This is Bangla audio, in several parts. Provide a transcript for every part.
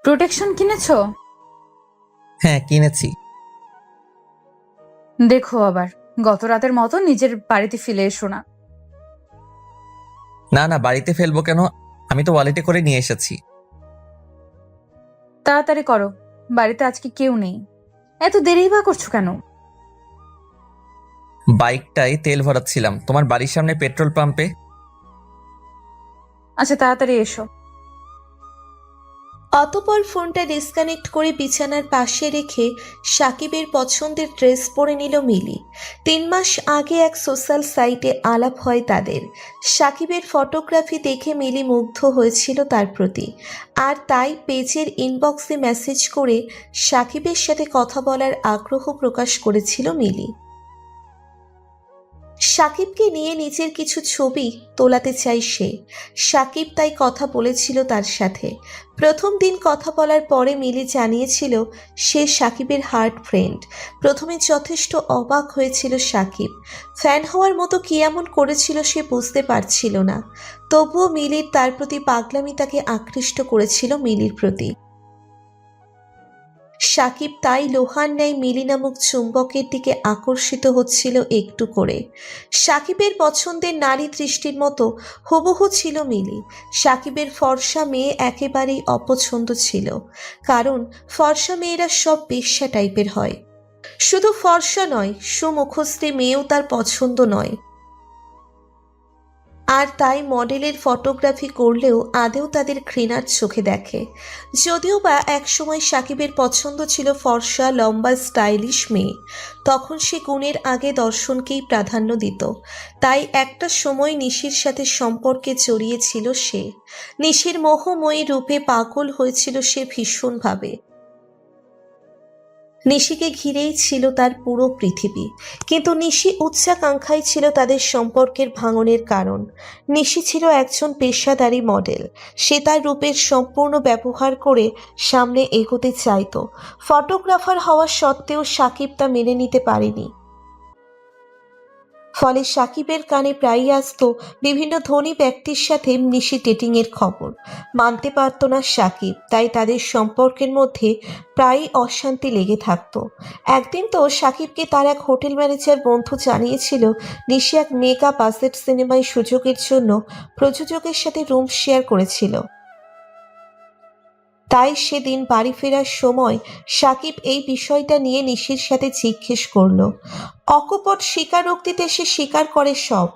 প্রোটেকশন কিনেছো? হ্যাঁ, কিনেছি। দেখো আবার গত রাতের মতো নিজের বাড়িতে ফিরে এসো না। না না, বাড়িতে ফেলবো কেন? আমি তো ওয়ালেটে করে নিয়ে এসেছি। তাড়াতাড়ি করো, বাড়িতে আজকে কেউ নেই। এত দেরি বা করছো কেন? বাইকটায় তেল ভরাচ্ছিলাম তোমার বাড়ির সামনে পেট্রোল পাম্পে। আচ্ছা তাড়াতাড়ি এসো। অতঃপর ফোনটা ডিসকানেক্ট করে বিছানার পাশে রেখে সাকিবের পছন্দের ড্রেস পরে নিল মিলি। 3 মাস আগে এক সোশ্যাল সাইটে আলাপ হয় তাদের। সাকিবের ফটোগ্রাফি দেখে মিলি মুগ্ধ হয়েছিল তার প্রতি, আর তাই পেজের ইনবক্সে মেসেজ করে সাকিবের সাথে কথা বলার আগ্রহ প্রকাশ করেছিল মিলি। সাকিবকে নিয়ে নিজের কিছু ছবি তোলাতে চাই সে। সাকিব তাই কথা বলেছিল তার সাথে। প্রথম দিন কথা বলার পরে মিলি জানিয়েছিল সে সাকিবের হার্ট ফ্রেন্ড। প্রথমে যথেষ্ট অবাক হয়েছিল সাকিব, ফ্যান হওয়ার মতো কি এমন করেছিল সে বুঝতে পারছিল না। তবুও মিলির তার প্রতি পাগলামি তাকে আকৃষ্ট করেছিল মিলির প্রতি। সাকিব তাই লোহার ন্যায় মিলি নামক চুম্বকের দিকে আকর্ষিত হচ্ছিল একটু করে। সাকিবের পছন্দের নারী দৃষ্টির মতো হুবহু ছিল মিলি। সাকিবের ফর্সা মেয়ে একেবারেই অপছন্দ ছিল, কারণ ফর্সা মেয়েরা সব বেশ্যা টাইপের হয়। শুধু ফর্সা নয়, সুমুখশ্রী মেয়েও তার পছন্দ নয়। আর তাই মডেলের ফটোগ্রাফি করলেও আদেও তাদের ঘৃণার চোখে দেখে। যদিও বা একসময় সাকিবের পছন্দ ছিল ফর্সা লম্বা স্টাইলিশ মেয়ে, তখন সে গুণের আগে দর্শনকেই প্রাধান্য দিত। তাই একটা সময় নিশির সাথে সম্পর্কে জড়িয়েছিল সে। নিশির মোহময়ী রূপে পাগল হয়েছিল সে ভীষণভাবে। নিশিকে ঘিরেই ছিল তার পুরো পৃথিবী, কিন্তু নিশি উচ্চাকাঙ্ক্ষাই ছিল তাদের সম্পর্কের ভাঙনের কারণ। নিশি ছিল একজন পেশাদারী মডেল, সে তার রূপের সম্পূর্ণ ব্যবহার করে সামনে এগোতে চাইতো। ফটোগ্রাফার হওয়া সত্ত্বেও সাকিব তা মেনে নিতে পারেনি। ফলে সাকিবের কানে প্রায়ই আসতো বিভিন্ন ধনী ব্যক্তির সাথে নিশি ডেটিংয়ের খবর। মানতে পারত না সাকিব, তাই তাদের সম্পর্কের মধ্যে প্রায়ই অশান্তি লেগে থাকতো। একদিন তো সাকিবকে তার এক হোটেল ম্যানেজার বন্ধু জানিয়েছিল নিশি এক মেগা বাজেট সিনেমায় সুযোগের জন্য প্রযোজকের সাথে রুম শেয়ার করেছিল। তাই সেদিন বাড়ি ফেরার সময় সাকিব এই বিষয়টা নিয়ে নিশির সাথে জিজ্ঞেস করলো। অকপট স্বীকারোক্তিতে সে স্বীকার করে সব।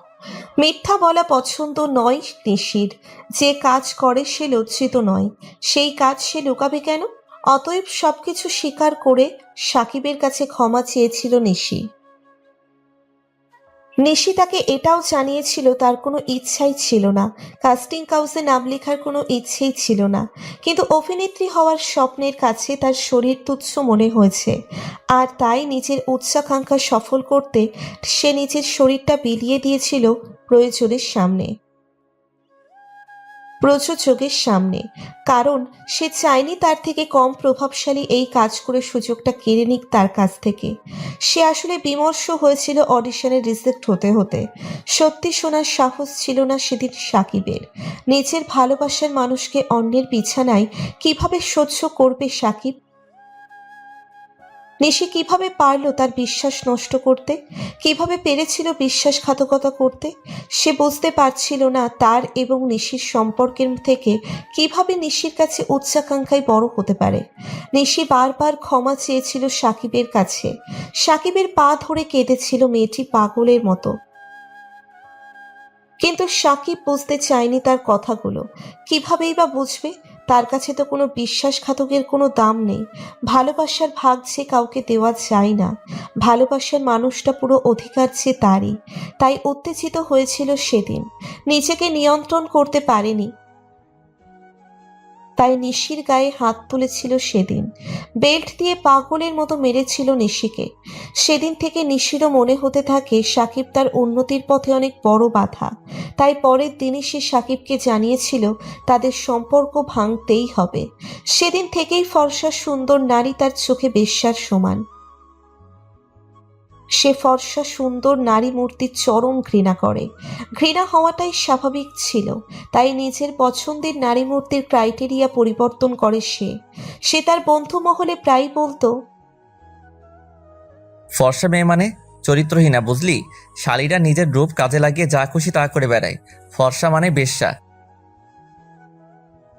মিথ্যা বলা পছন্দ নয় নিশির। যে কাজ করে সে লজ্জিত নয়, সেই কাজ সে লুকাবে কেন? অতএব সবকিছু স্বীকার করে সাকিবের কাছে ক্ষমা চেয়েছিল নিশি। নিশি তাকে এটাও জানিয়েছিল তার কোনো ইচ্ছাই ছিল না, কাস্টিং কাউসে নাম লেখার কোনো ইচ্ছেই ছিল না, কিন্তু অভিনেত্রী হওয়ার স্বপ্নের কাছে তার শরীর তুচ্ছ মনে হয়েছে। আর তাই নিজের উচ্চাকাঙ্ক্ষা সফল করতে সে নিজের শরীরটা বিলিয়ে দিয়েছিল প্রয়োজনের সামনে, প্রযোজকের সামনে। কারণ সে চায়নি তার থেকে কম প্রভাবশালী এই কাজ করে সুযোগটা কেড়ে নিক তার কাছ থেকে। সে আসলে বিমর্ষ হয়েছিল অডিশনে রিজেক্ট হতে হতে। সত্যি শোনার সাহস ছিল না সেদিন সাকিবের। নিজের ভালোবাসার মানুষকে অন্যের বিছানায় কিভাবে সহ্য করবে সাকিব? নিশি কিভাবে পারলো তার বিশ্বাস নষ্ট করতে? কিভাবে পেরেছিল বিশ্বাসঘাতকতা করতে? সে বুঝতে পারছিল না তার এবং নিশির সম্পর্কের থেকে কিভাবে নিশির কাছে উচ্চাকাঙ্ক্ষায় বড় হতে পারে। নিশি বারবার ক্ষমা চেয়েছিল সাকিবের কাছে। সাকিবের পা ধরে কেঁদেছিল মেয়েটি পাগলের মতো। কিন্তু সাকিব বুঝতে চায়নি তার কথাগুলো। কিভাবেই বা বুঝবে? তার কাছে তো কোনো বিশ্বাসঘাতকের কোনো দাম নেই। ভালোবাসার ভাগ যে কাউকে দেওয়া যায় না। ভালোবাসার মানুষটা পুরো অধিকার যে তারই। তাই উত্তেজিত হয়েছিল সেদিন, নিজেকে নিয়ন্ত্রণ করতে পারেনি। তাই নিশির গায়ে হাত তুলেছিল সেদিন, বেল্ট দিয়ে পাগলের মতো মেরেছিল নিশিকে। সেদিন থেকে নিশিরও মনে হতে থাকে সাকিব তার উন্নতির পথে অনেক বড় বাধা। তাই পরের দিনই সে সাকিবকে জানিয়েছিল তাদের সম্পর্ক ভাঙতেই হবে। সেদিন থেকেই ফর্সা সুন্দর নারী তার চোখে বেশ্যার সমান। সে ফর্সা সুন্দর নারী মূর্তির চরম ঘৃণা করে। ঘৃণা হওয়াটাই স্বাভাবিক ছিল, তাই নিজের পছন্দের নারী মূর্তির ক্রাইটেরিয়া পরিবর্তন করে সে। সে তার বন্ধু মহলে প্রায় বলতো, ফর্সা মেয়ে মানে চরিত্রহীনা, বুঝলি? শালীরা নিজের রূপ কাজে লাগিয়ে যা খুশি তা করে বেড়ায়। ফর্সা মানে বেশ্যা।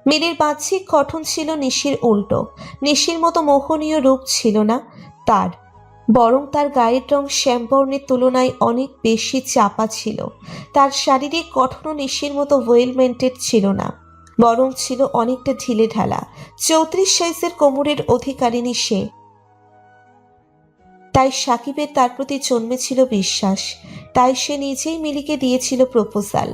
মিলির বাহ্যিক গঠন ছিল নিশির উল্টো। নিশির মতো মোহনীয় রূপ ছিল না তার, বরং তার গায়ের রং শ্যামবর্ণের তুলনায় অনেক বেশি চাপা ছিল। তার শারীরিক গঠনও নিশির মতো ওয়েল মেনটেন ছিল না, বরং ছিল অনেকটা ঢিলে ঢালা। 34 সাইজের কোমরের অধিকারিণী সে। তাই সাকিবের তার প্রতি জন্মেছিল বিশ্বাস। তাই সে নিজেই মিলিকে দিয়েছিল প্রপোজাল।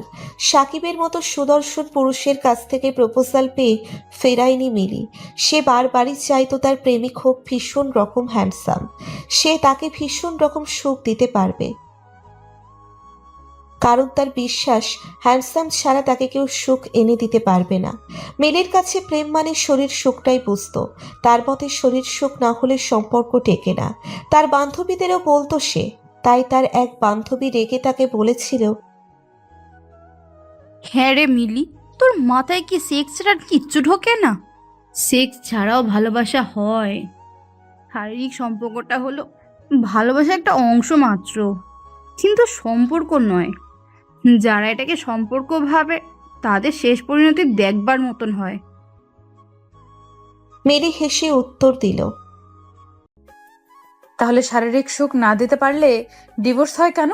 সাকিবের মতো সুদর্শন পুরুষের কাছ থেকে প্রপোজাল পেয়ে ফেরায়নি মিলি। সে বারবারই চাইতো তার প্রেমিক হোক ভীষণ রকম হ্যান্ডসাম, সে তাকে ভীষণ রকম সুখ দিতে পারবে। কারণ তার বিশ্বাস, হ্যান্ডসাম ছাড়া তাকে কেউ সুখ এনে দিতে পারবে না। মিলির কাছে প্রেম মানে শরীর সুখটাই বুঝতো। তার মতে শরীর সুখ না হলে সম্পর্ক টেকে না। তার বান্ধবীদেরও বলতো সে। তাই তার এক বান্ধবী রেগে তাকে বলেছিল, হ্যাঁ রে মিলি, তোর মাথায় কি সেক্স ছাড়া আর কিচ্ছু ঢোকে না? সেক্স ছাড়াও ভালোবাসা হয়। শারীরিক সম্পর্কটা হলো ভালোবাসার একটা অংশ মাত্র, কিন্তু সম্পর্ক নয়। যারা এটাকে সম্পর্ক ভাবে তাদের শেষ পরিণতি দেখবার মতন হয়। মিলি হেসে উত্তর দিল, তাহলে শারীরিক সুখ না দিতে পারলে ডিভোর্স হয় কেন?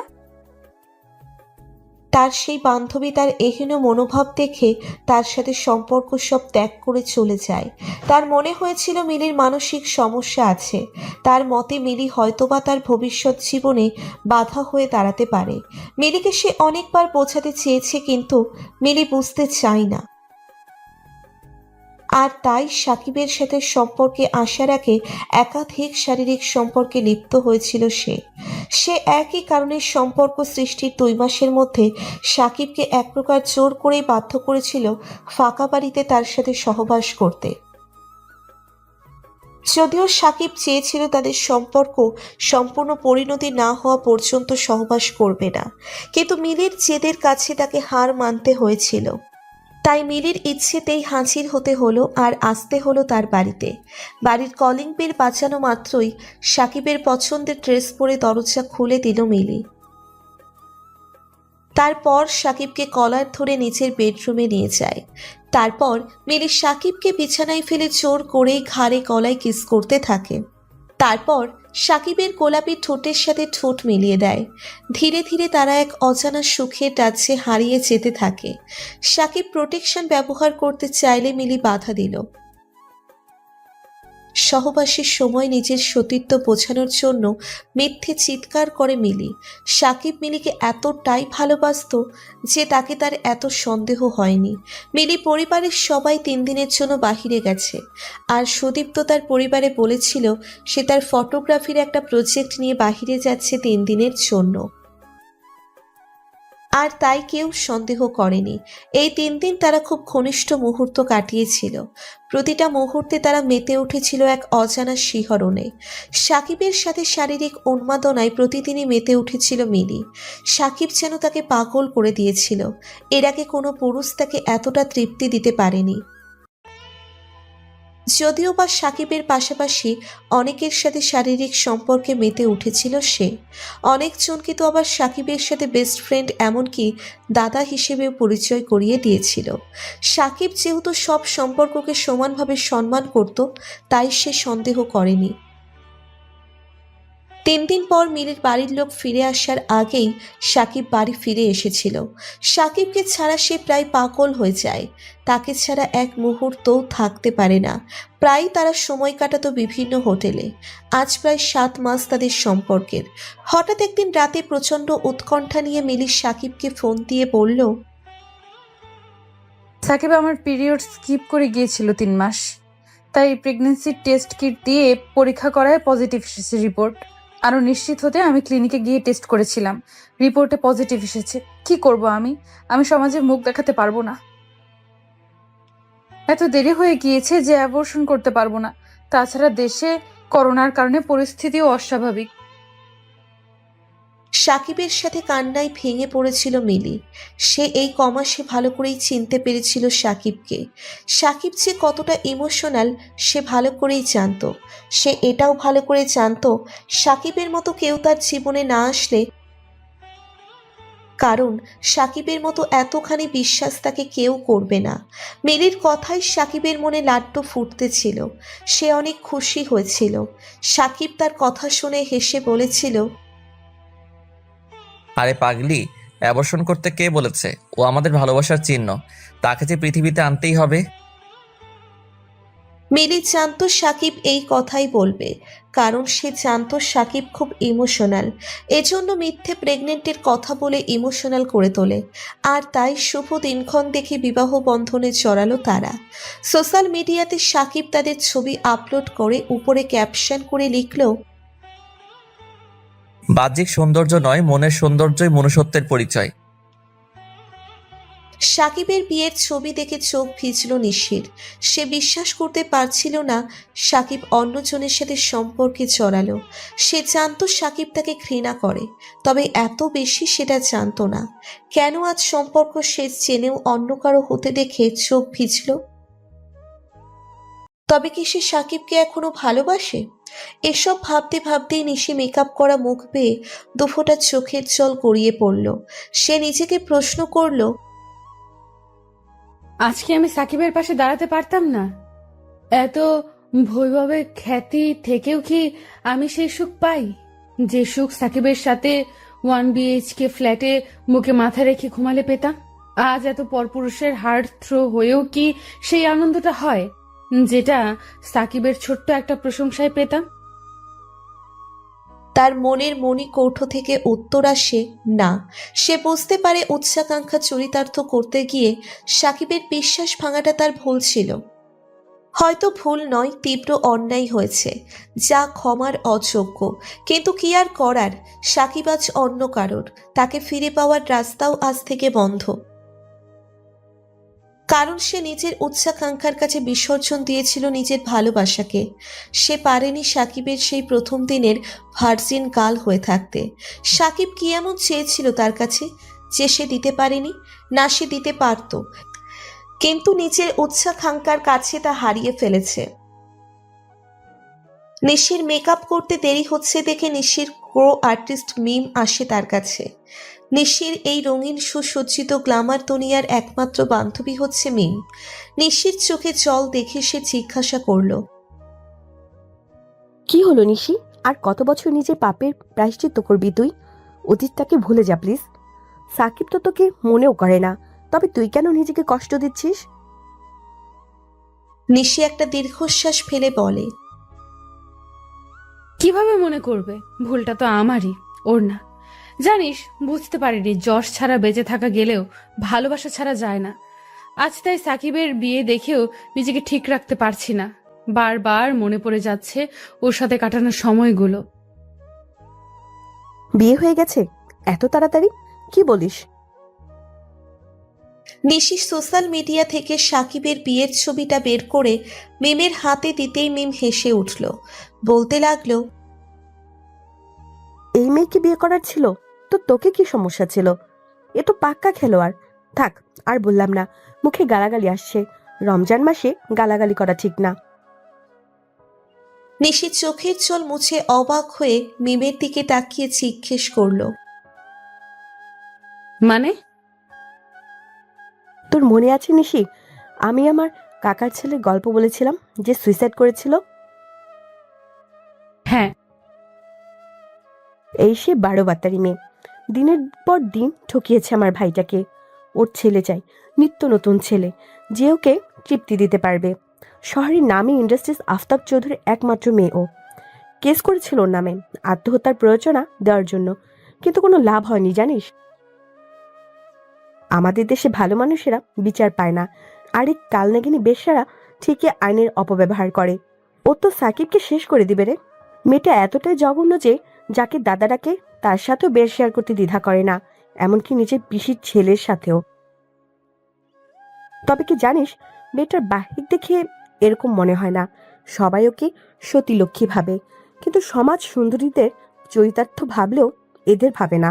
তার সেই বান্ধবী তার এহেন মনোভাব দেখে তার সাথে সম্পর্ক সব ত্যাগ করে চলে যায়। তার মনে হয়েছিল মিলির মানসিক সমস্যা আছে। তার মতে মিলি হয়তোবা তার ভবিষ্যৎ জীবনে বাধা হয়ে দাঁড়াতে পারে। মিলিকে সে অনেকবার বোঝাতে চেয়েছে, কিন্তু মিলি বুঝতে চায় না। আর তাই সাকিবের সাথে সম্পর্কে আসার আগে একাধিক শারীরিক সম্পর্কে লিপ্ত হয়েছিল সে। সে একই কারণে সম্পর্ক সৃষ্টির 2 মাসের মধ্যে সাকিবকে এক প্রকার জোর করেই বাধ্য করেছিল ফাঁকা বাড়িতে তার সাথে সহবাস করতে। যদিও সাকিব চেয়েছিল তাদের সম্পর্ক সম্পূর্ণ পরিণতি না হওয়া পর্যন্ত সহবাস করবে না, কিন্তু মিলির জেদের কাছে তাকে হার মানতে হয়েছিল। তাই মিলির ইচ্ছেতেই হাজির হতে হলো আর আসতে হলো তার বাড়িতে। বাড়ির কলিং বেল বাজানো মাত্রই সাকিবের পছন্দের ড্রেস পরে দরজা খুলে দিল মিলি। তারপর সাকিবকে কলার ধরে নিচের বেডরুমে নিয়ে যায়। তারপর মিলি সাকিবকে বিছানায় ফেলে জোর করেই ঘাড়ে গলায় কিস করতে থাকে। তারপর সাকিবের গোলাপি ঠোঁটের সাথে ঠোঁট মিলিয়ে দেয়। ধীরে ধীরে তারা এক অজানা সুখের রাজ্যে হারিয়ে যেতে থাকে। সাকিব প্রোটেকশন ব্যবহার করতে চাইলে মিলি বাধা দিল। সহবাসের সময় নিজের সতীত্ব বোঝানোর জন্য মিথ্যে চিৎকার করে মিলি। সাকিব মিলিকে এতটাই ভালোবাসতো যে তাকে তার এত সন্দেহ হয়নি। মিলি পরিবারের সবাই 3 দিনের জন্য বাহিরে গেছে, আর সুদীপ্ত তার পরিবারে বলেছিল সে তার ফটোগ্রাফির একটা প্রজেক্ট নিয়ে বাহিরে যাচ্ছে 3 দিনের জন্য। আর তাই কেউ সন্দেহ করেনি। এই 3 দিন তারা খুব ঘনিষ্ঠ মুহূর্ত কাটিয়েছিল। প্রতিটা মুহূর্তে তারা মেতে উঠেছিল এক অজানা শিহরণে। সাকিবের সাথে শারীরিক উন্মাদনায় প্রতিদিনই মেতে উঠেছিল মিলি। সাকিব যেন তাকে পাগল করে দিয়েছিল। এর আগে কোনো পুরুষ তাকে এতটা তৃপ্তি দিতে পারেনি। যদিও বা সাকিবের পাশাপাশি অনেকের সাথে শারীরিক সম্পর্কে মেতে উঠেছিল সে। অনেকজনকে তো আবার সাকিবের সাথে বেস্ট ফ্রেন্ড, এমনকি দাদা হিসেবেও পরিচয় করিয়ে দিয়েছিল। সাকিব যেহেতু সব সম্পর্ককে সমানভাবে সম্মান করত, তাই সে সন্দেহ করেনি। 3 দিন পর মিলির বাড়ির লোক ফিরে আসার আগেই সাকিব বাড়ি ফিরে এসেছিল। সাকিবকে ছাড়া সে প্রায় পাগল হয়ে যায়। তাকে ছাড়া এক মুহূর্তও থাকতে পারে না। প্রায় তারা সময় কাটাতো বিভিন্ন হোটেলে। আজ প্রায় 7 মাস তাদের সম্পর্কের। হঠাৎ একদিন রাতে প্রচণ্ড উৎকণ্ঠা নিয়ে মিলি সাকিবকে ফোন দিয়ে বলল, সাকিব, আমার পিরিয়ড স্কিপ করে গিয়েছিল 3 মাস, তাই প্রেগন্যান্সি টেস্ট কিট দিয়ে পরীক্ষা করায় পজিটিভ এসেছে রিপোর্ট। আরও নিশ্চিত হতে আমি ক্লিনিকে গিয়ে টেস্ট করেছিলাম, রিপোর্টে পজিটিভ এসেছে। কি করব আমি সমাজে মুখ দেখাতে পারবো না। এত দেরি হয়ে গিয়েছে যে অ্যাবর্শন করতে পারবো না। তাছাড়া দেশে করোনার কারণে পরিস্থিতিও অস্বাভাবিক। সাকিবের সাথে কান্নায় ভেঙে পড়েছিল মিলি। সে এই কমাসে ভালো করেই চিনতে পেরেছিল সাকিবকে। সাকিব যে কতটা ইমোশনাল সে ভালো করেই জানতো। সে এটাও ভালো করে জানতো সাকিবের মতো কেউ তার জীবনে না আসলে, কারণ সাকিবের মতো এতখানি বিশ্বাস তাকে কেউ করবে না। মিলির কথায় সাকিবের মনে লাড্ডু ফুটতেছিল। সে অনেক খুশি হয়েছিল। সাকিব তার কথা শুনে হেসে বলেছিল, আরে পাগলি, অ্যাবর্শন করতে কে বলেছে? ও আমাদের ভালোবাসার চিহ্ন, তাকে যে পৃথিবীতে আনতেই হবে। মিলি জানতো সাকিব এই কথাই বলবে, কারণ সে জানতো সাকিব খুব ইমোশনাল। এজন্য মিথ্যে প্রেগনেন্টের কথা বলে ইমোশনাল করে তোলে। আর তাই শুভ দিনক্ষণ দেখে বিবাহ বন্ধনে জড়ালো তারা। সোশ্যাল মিডিয়াতে সাকিব তাদের ছবি আপলোড করে উপরে ক্যাপশন করে লিখল, বাহ্যিক সৌন্দর্য নয়, মনের সৌন্দর্যই মনুষ্যত্বের পরিচয়। সাকিবের বিয়ের ছবি দেখে চোখ ভিজল নিশির। সে বিশ্বাস করতে পারছিল না সাকিব অন্যজনের সাথে সম্পর্কে জড়ালো। সে জানতো সাকিব তাকে ঘৃণা করে, তবে এত বেশি সেটা জানতো না। কেন আজ সম্পর্ক শেষ জেনেও অন্য কারো হতে দেখে চোখ ভিজল? তবে কি সে সাকিবকে এখনো ভালোবাসে? এসব ভাবতে ভাবতেই নিশি মেকআপ করা মুখ বেয়ে দুফোঁটা চোখের জল গড়িয়ে পড়ল। সে নিজেকে প্রশ্ন করল, আজকে আমি সাকিবের পাশে দাঁড়াতে পারতাম না? এত বৈভবের খ্যাতি থেকেও কি আমি সেই সুখ পাই যে সুখ সাকিবের সাথে 1 BHK ফ্ল্যাটে বুকে মাথা রেখে ঘুমালে পেতাম? আজ এত পরপুরুষের হার্ট থ্রো হয়েও কি সেই আনন্দটা হয় যেটা সাকিবের ছোট্ট একটা প্রশংসায় পেতাম? তার মনের মণিকৌঠো থেকে উত্তর আসে না। সে বুঝতে পারে উচ্চাকাঙ্ক্ষা চরিতার্থ করতে গিয়ে সাকিবের বিশ্বাস ভাঙাটা তার ভুল ছিল। হয়তো ভুল নয়, তীব্র অন্যায় হয়েছে, যা ক্ষমার অযোগ্য। কিন্তু কি আর করার, সাকিব আজ অন্য কারোর। তাকে ফিরে পাওয়ার রাস্তাও আজ থেকে বন্ধ, কারণ সে নিজের উচ্চাকাঙ্ক্ষার কাছে বিসর্জন দিয়েছিল নিজের ভালোবাসাকে। সে পারেনি সাকিবের সেই প্রথম দিনের ভার্জিন গার্ল হয়ে থাকতে। সাকিব কি এমন চেয়েছিল তার কাছে যে সে দিতে পারেনি? না, সে দিতে পারত, কিন্তু নিজের উচ্চাকাঙ্ক্ষার কাছে তা হারিয়ে ফেলেছে। নিশির মেকআপ করতে দেরি হচ্ছে দেখে নিশির ক্রো আর্টিস্ট মিম আসে তার কাছে। নিশির এই রঙিন সুসজ্জিত গ্ল্যামার দুনিয়ার একমাত্র বান্ধবী হচ্ছে মিম। নিশির চোখে জল দেখে সে জিজ্ঞাসা করল, কি হলো নিশি? আর কত বছর নিজের পাপের প্রায়শ্চিত্ত করবি তুই? অতীতটাকে ভুলে যা প্লিজ। সাকিব তো তোকে মনেও করে না, তবে তুই কেন নিজেকে কষ্ট দিচ্ছিস? নিশি একটা দীর্ঘশ্বাস ফেলে বলে, কিভাবে মনে করবে? ভুলটা তো আমারই, ওর না। জানিস, বুঝতে পারিনি যশ ছাড়া বেঁচে থাকা গেলেও ভালোবাসা ছাড়া যায় না। আজ তাই সাকিবের বিয়ে দেখেও নিজেকে ঠিক রাখতে পারছি না। বারবার মনে পড়ে যাচ্ছে ওর সাথে কাটানোর সময়গুলো। বিয়ে হয়ে গেছে এত তাড়াতাড়ি? কি বলিস? নিশি সোশ্যাল মিডিয়া থেকে সাকিবের বিয়ের ছবিটা বের করে মিমের হাতে দিতেই মিম হেসে উঠল। বলতে লাগলো, এই মেয়েকে বিয়ে করার ছিল তো তোকে কি সমস্যা ছিল? এ তো পাক্কা খেলোয়াড়। থাক, আর বললাম না, মুখে গালাগালি আসছে। রমজান মাসে গালাগালি করা ঠিক না। নিশি চোখের জল মুছে অবাক হয়ে মিমের দিকে তাকিয়ে জিজ্ঞেস করল, মানে? তোর মনে আছে নিশি, আমি আমার কাকার ছেলের গল্প বলেছিলাম যে সুইসাইড করেছিল? হ্যাঁ। এই সে 12 বাত্তারি মেয়ে। দিনের পর দিন ঠকিয়েছে আমার ভাইটাকে। ওর ছেলে চাই, নিত্য নতুন ছেলে, যে ওকে তৃপ্তি দিতে পারবে। শহরের নামী ইন্ডাস্ট্রিজ আফতাব চৌধুরীর একমাত্র মেয়ে ও। কেস করেছিল ওর নামে আত্মহত্যার প্ররোচনা দেওয়ার জন্য, কিন্তু কোনো লাভ হয়নি জানিস। আমাদের দেশে ভালো মানুষেরা বিচার পায় না, আর এই কালনাগিনী বেশ্যারা ঠিকই আইনের অপব্যবহার করে। ও তো সাকিবকে শেষ করে দিবে রে। মেয়েটা এতটাই জঘন্য যে যাকে দাদা ডাকে তার সাথেও বের শেয়ার করতে দ্বিধা করে না, এমনকি নিজের পিসির ছেলের সাথেও। তবে কি জানিস, মেয়েটার বাহিক দেখে এরকম মনে হয় না। সবাই ওকে সতীলক্ষ্মী ভাবে, কিন্তু সমাজ সুন্দরীদের চরিতার্থ ভাবলেও এদের ভাবে না,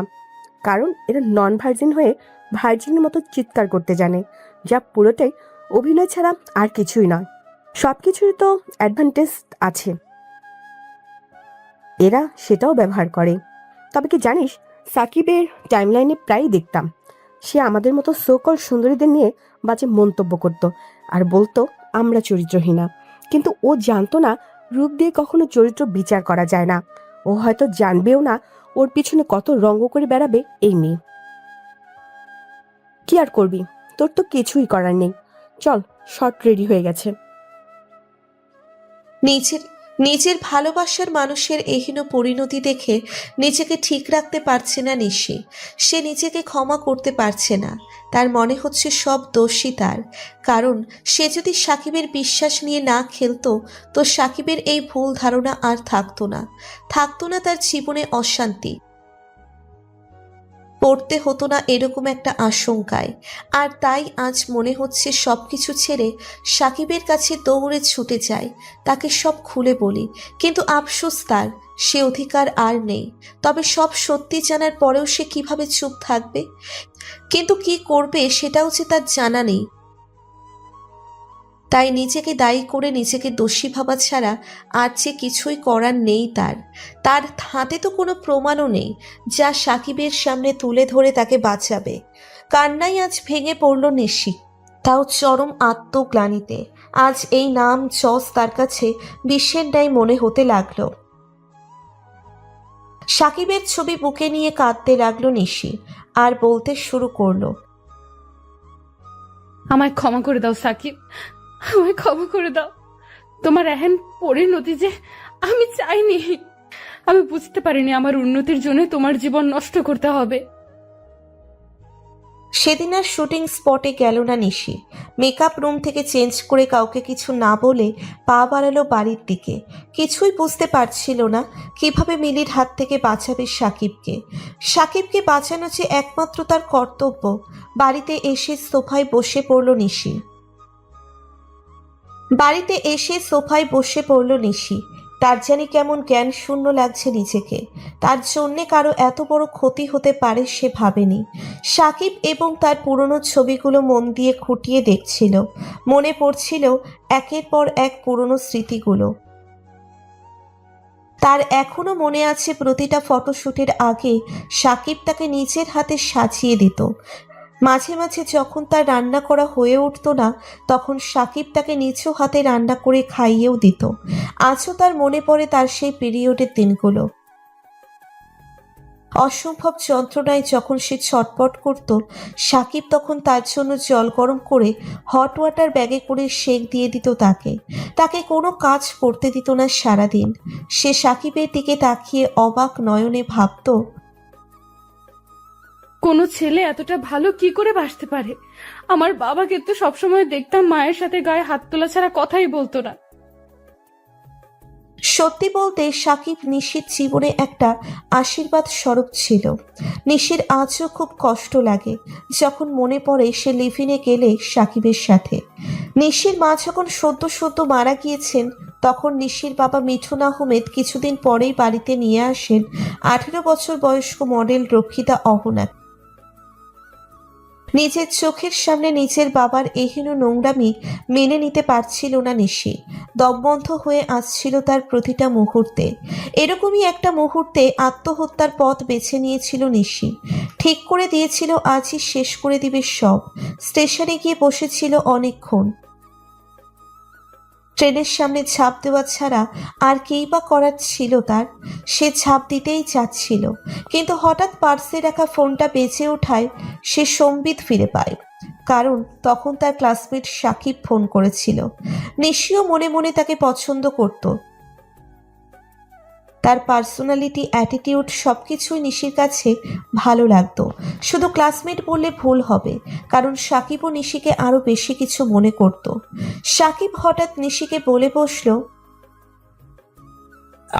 কারণ এরা নন ভার্জিন হয়ে ভার্জিনের মতো চিৎকার করতে জানে, যা পুরোটাই অভিনয় ছাড়া আর কিছুই নয়। সব কিছুরই তো অ্যাডভান্টেজ আছে, এরা সেটাও ব্যবহার করে। তবে কি জানিস, সাকিবের টাইমলাইনে প্রায়ই দেখতাম সে আমাদের মতো সোকল সুন্দরীদের নিয়ে বাজে মন্তব্য করত আর বলতো আমরা চরিত্রহীনা। কিন্তু ও জানতো না রূপ দিয়ে কখনো চরিত্র বিচার করা যায় না। ও হয়তো জানবেও না ওর পিছনে কত রঙ্গ করে বেড়াবে এই মেয়ে। কি আর করবি, তোর তো কিছুই করার নেই। চল, শর্ট রেডি হয়ে গেছে। নিজের নিজের ভালোবাসার মানুষের এহেন পরিণতি দেখে নিজেকে ঠিক রাখতে পারছে না নিশি। সে নিজেকে ক্ষমা করতে পারছে না। তার মনে হচ্ছে সব দোষই তার, কারণ সে যদি সাকিবের বিশ্বাস নিয়ে না খেলতো তো সাকিবের এই ভুল ধারণা আর থাকতো না। থাকতো না তার জীবনে অশান্তি, পড়তে হতো না এরকম একটা আশঙ্কায়। আর তাই আজ মনে হচ্ছে সবকিছু ছেড়ে সাকিবের কাছে দৌড়ে ছুটে যায়, তাকে সব খুলে বলি। কিন্তু আফসোস তার, সে অধিকার আর নেই। তবে সব সত্যি জানার পরেও সে কিভাবে চুপ থাকবে? কিন্তু কি করবে সেটাও যে তার জানা নেই। তাই নিজেকে দায়ী করে নিজেকে দোষী ভাবা ছাড়া আর যে কিছুই করার নেই তার। তার হাতে তো কোনো প্রমাণও নেই যা সাকিবের সামনে তুলে ধরে তাকে বাঁচাবে। কান্নাই আজ ভেঙে পড়ল নিশি, তাও চরম আত্মগ্লানিতে। আজ এই নাম যশ তার কাছে বিশ্বের ন্যায় মনে হতে লাগলো। সাকিবের ছবি বুকে নিয়ে কাঁদতে লাগলো নিশি, আর বলতে শুরু করলো, আমায় ক্ষমা করে দাও সাকিব, আমায় ক্ষমা করে দাও। তোমার এহেন পরিণতি যে আমি চাইনি। আমি বুঝতে পারিনি আমার উন্নতির জন্য তোমার জীবন নষ্ট করতে হবে। সেদিন আর শুটিং স্পটে গেল না নিশি। মেকআপ রুম থেকে চেঞ্জ করে কাউকে কিছু না বলে পা বাড়ালো বাড়ির দিকে। কিছুই বুঝতে পারছিল না কিভাবে মিলির হাত থেকে বাঁচাবে সাকিবকে। সাকিবকে বাঁচানো যে একমাত্র তার কর্তব্য। বাড়িতে এসে সোফায় বসে পড়ল নিশি। তার জানি কেমন জ্ঞান শূন্য লাগছে নিজেকে। তার জন্যে কারো এত বড় ক্ষতি হতে পারে সে ভাবেনি। সাকিব এবং তার পুরনো ছবিগুলো মন দিয়ে খুঁটিয়ে দেখছিল। মনে পড়ছিল একের পর এক পুরনো স্মৃতিগুলো। তার এখনো মনে আছে প্রতিটা ফটোশুটের আগে সাকিব তাকে নিজের হাতে সাজিয়ে দিত। মাঝে মাঝে যখন তার রান্না করা হয়ে উঠত না, তখন সাকিব তাকে নিজ হাতে রান্না করে খাইয়েও দিত। আজও তার মনে পড়ে তার সেই পিরিয়ডের দিনগুলো। অসম্ভব যন্ত্রণায় যখন সে ছটপট করত, সাকিব তখন তার জন্য জল গরম করে হট ওয়াটার ব্যাগে করে সেক দিয়ে দিত তাকে। তাকে কোনো কাজ করতে দিত না সারাদিন। সে সাকিবের দিকে তাকিয়ে অবাক নয়নে ভাবত, কোনো ছেলে এতটা ভালো কি করে বাসতে পারে? আমার বাবাকে তো সবসময় দেখতাম মায়ের সাথে গায়ে হাত তোলা ছাড়া কথাই বলতো না। সত্যি বলতে সাকিব নিশির জীবনে একটা আশীর্বাদ স্বরূপ ছিল। নিশির আজও খুব কষ্ট লাগে যখন মনে পড়ে সে লিভিনে গেলে সাকিবের সাথে। নিশির মা যখন সদ্য সদ্য মারা গিয়েছেন, তখন নিশির বাবা মিঠুন আহমেদ কিছুদিন পরেই বাড়িতে নিয়ে আসেন 18 বছর বয়স্ক মডেল রক্ষিতা অহনা। নিজের চোখের সামনে নিজের বাবার এহেন নোংরামি মেনে নিতে পারছিল না নিশি। দমবন্ধ হয়ে আসছিল তার প্রতিটা মুহূর্তে। এরকমই একটা মুহূর্তে আত্মহত্যার পথ বেছে নিয়েছিল নিশি। ঠিক করে দিয়েছিল আজই শেষ করে দিবে সব। স্টেশনে গিয়ে বসেছিল অনেকক্ষণ। ট্রেনের সামনে ঝাঁপ দেওয়া ছাড়া আর কেই বা করার ছিল তার। সে ঝাঁপ দিতেই চাচ্ছিল, কিন্তু হঠাৎ পার্সে রাখা ফোনটা বেজে ওঠায় সে সম্বিত ফিরে পায়। কারণ তখন তার ক্লাসমেট সাকিব ফোন করেছিল। নিশিও মনে মনে তাকে পছন্দ করত। তার পার্সোনালিটি, অ্যাটিটিউড সবকিছুই নিশির কাছে ভালো লাগতো। শুধু ক্লাসমেট বললে ভুল হবে, কারণ সাকিবও নিশিকে আরো বেশি কিছু মনে করত। সাকিব হঠাৎ নিশিকে বলে বসলো,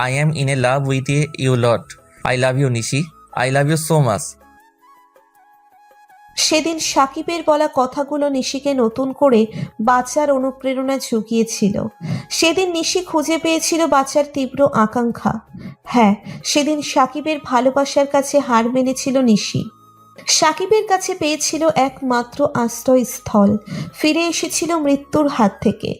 I am in a love with you lot. I love you, Nishi. I love you so much. সেদিন সাকিবের বলা কথাগুলো নিশিকে নতুন করে বাঁচার অনুপ্রেরণা জুগিয়েছিল। সেদিন নিশি খুঁজে পেয়েছিল বাঁচার তীব্র আকাঙ্ক্ষা। হ্যাঁ, সেদিন সাকিবের ভালোবাসার কাছে হার মেনেছিল নিশি। সাকিবের কাছে পেয়েছিল একমাত্র আশ্রয়স্থল, ফিরে এসেছিল মৃত্যুর হাত থেকে।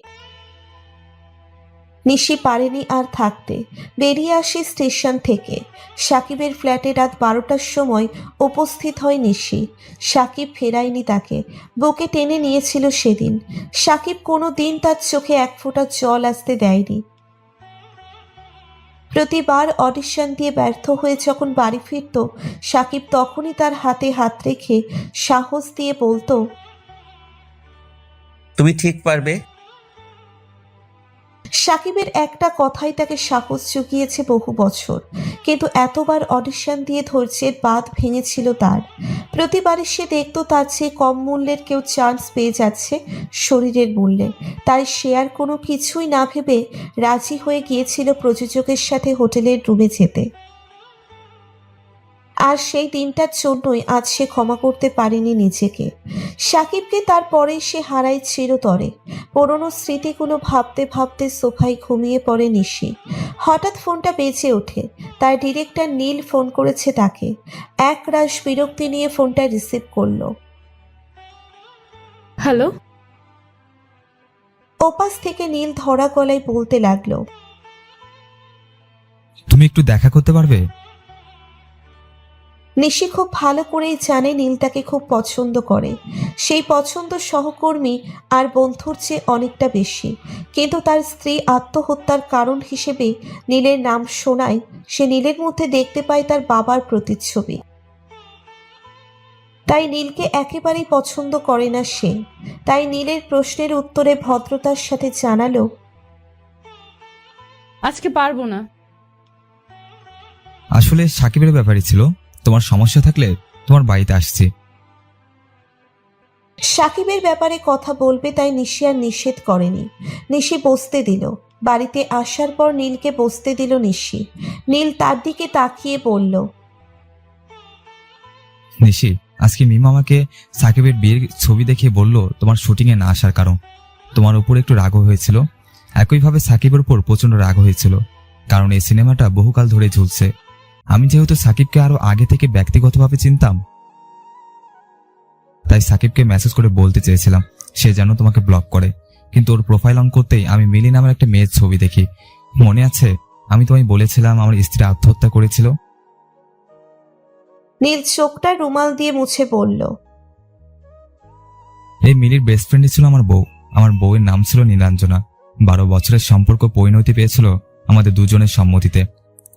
নিশি পারেনি আর থাকতে, বেরিয়ে আসে স্টেশন থেকে। সাকিবের ফ্ল্যাটে রাত 12টার সময় উপস্থিত হয় নিশি। সাকিব ফেরায়নি তাকে, বুকে টেনে নিয়েছিল সেদিন। সাকিব কোনো দিন তার চোখে এক ফোঁটা জল আসতে দেয়নি। প্রতিবার অডিশন দিয়ে ব্যর্থ হয়ে যখন বাড়ি ফিরত, সাকিব তখনই তার হাতে হাত রেখে সাহস দিয়ে বলতো, তুমি ঠিক পারবে। সাকিবের একটা কথাই তাকে সাহস জুগিয়েছে বহু বছর, কিন্তু এতবার অডিশন দিয়ে ধৈর্যের বাঁধ ভেঙেছিল তার। প্রতিবারই সে দেখত তার চেয়ে কম মূল্যের কেউ চান্স পেয়ে যাচ্ছে শরীরের মূল্যে। তাই সে আর কোনো কিছুই না ভেবে রাজি হয়ে গিয়েছিল প্রযোজকের সাথে হোটেলের রুমে যেতে। আর সেই দিনটার জন্যই আজ সে ক্ষমা করতে পারেনি নিজেকে। সাকিবকে তারপরেই সে হারায় চিরতরে। পুরনো স্মৃতিগুলো ভাবতে ভাবতে সোফায় ঘুমিয়ে পড়ে নিশি। হঠাৎ ফোনটা বেজে ওঠে। তার ডিরেক্টর নীল ফোন করেছে তাকে। একরাশ বিরক্তি নিয়ে ফোনটা রিসিভ করলো। হ্যালো। ওপাশ থেকে নীল ধরা গলায় বলতে লাগলো, তুমি একটু দেখা করতে পারবে? নিশি খুব ভালো করেই জানে নীল তাকে খুব পছন্দ করে। সেই পছন্দ সহকর্মী আর বন্ধুর চেয়ে অনেকটা বেশি। কিন্তু তার স্ত্রী আত্মহত্যার কারণ হিসেবে নীলের নাম শোনায় সে নীলের মধ্যে দেখতে পায় তার বাবার প্রতিচ্ছবি। তাই নীলকে একেবারেই পছন্দ করে না সে। তাই নীলের প্রশ্নের উত্তরে ভদ্রতার সাথে জানালো, আজকে পারবো না। আসলে সাকিবের ব্যাপারই ছিল, তোমার সমস্যা থাকলে তোমার বাড়িতে আসছি। সাকিবের ব্যাপারে কথা বলবে তাই নিশি আর নিষেধ করেনি। নিশি বসতে দিল। বাড়িতে আসার পর নীলকে বসতে দিল নিশি। নীল তার দিকে তাকিয়ে বলল, নিশি, আজকে মিম আমাকে সাকিবের বিয়ের ছবি দেখিয়ে বলল তোমার শুটিংয়ে না আসার কারণ। তোমার উপর একটু রাগ হয়েছিল। একইভাবে সাকিবের উপর প্রচন্ড রাগ হয়েছিল, কারণ এই সিনেমাটা বহুকাল ধরে ঝুলছে। আমি যেহেতু সাকিবকে আরো আগে থেকে ব্যক্তিগতভাবে চিনতাম, তাই সাকিবকে মেসেজ করে বলতে চেয়েছিলাম সে যেন তোমাকে ব্লক করে। কিন্তু ওর প্রোফাইল অন করতেই আমি মিলি নামের একটা মেয়ের ছবি দেখি। মনে আছে আমি তোমায় বলেছিলাম আমার স্ত্রী আত্মহত্যা করেছিল? নীল চোখটা রুমাল দিয়ে মুছে বলল, এই মিলির বেস্ট ফ্রেন্ডই ছিল আমার বউ। আমার বউয়ের নাম ছিল নীলাঞ্জনা। 12 বছরের সম্পর্ক পরিণতি পেয়েছিল আমাদের দুজনের সম্মতিতে।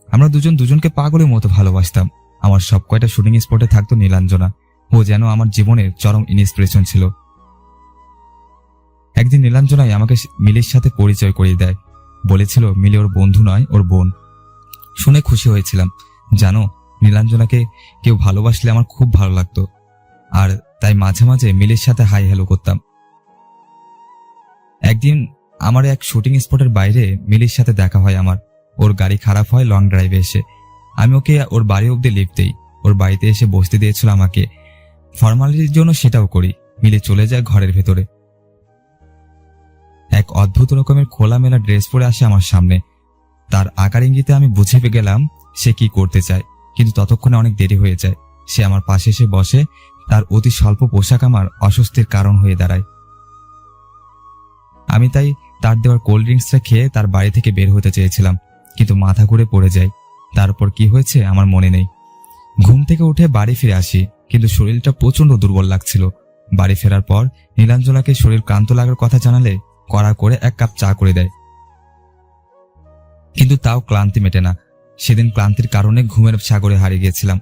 আমরা দুজন দুজনকে পাগলের মতো ভালোবাসতাম। আমার সব কয়টা শুটিং স্পটে থাকতো নীলাঞ্জনা। ও যেন আমার জীবনের চরম ইন্সপিরেশন ছিল। একদিন নীলাঞ্জনাই আমাকে মিলির সাথে পরিচয় করিয়ে দেয়। বলেছিল মিলি ওর বন্ধু নয়, ওর বোন। শুনে খুশি হয়েছিলাম। জানো, নীলাঞ্জনাকে কেউ ভালোবাসলে আমার খুব ভালো লাগতো, আর তাই মাঝে মাঝে মিলির সাথে হাই হ্যালো করতাম। একদিন আমার এক শুটিং স্পটের বাইরে মিলির সাথে দেখা হয় আমার। ওর গাড়ি খারাপ হয় লং ড্রাইভে এসে। আমি ওকে ওর বাড়ি অব্দি লিফট দেই। ওর বাড়িতে এসে বসতে দিয়েছিল আমাকে। ফর্মালিটির জন্য সেটাও করি। মিলে চলে যায় ঘরের ভেতরে। এক অদ্ভুত রকমের খোলামেলা ড্রেস পরে আসে আমার সামনে। তার আকার ইঙ্গিতে আমি বুঝে গেলাম সে কি করতে চায়, কিন্তু ততক্ষণে অনেক দেরি হয়ে যায়। সে আমার পাশে এসে বসে। তার অতি স্বল্প পোশাক আমার অস্বস্তির কারণ হয়ে দাঁড়ায়। আমি তাই তার দেওয়ার কোল্ড ড্রিঙ্কসটা খেয়ে তার বাড়ি থেকে বের হতে চেয়েছিলাম, কিন্তু মাথা ঘুরে পড়ে যায়। তারপর কি হয়েছে আমার মনে নেই। ঘুম থেকে উঠে বাড়ি ফিরে আসি, কিন্তু শরীরটা প্রচন্ড দুর্বল লাগছিল। বাড়ি ফেরার পর নীলাঞ্জনাকে শরীর ক্লান্ত লাগার কথা জানালে কড়া করে 1 কাপ চা করে দেয়, কিন্তু তাও ক্লান্তি মেটে না। সেদিন ক্লান্তির কারণে ঘুমের সাগরে হারিয়ে গিয়েছিলাম।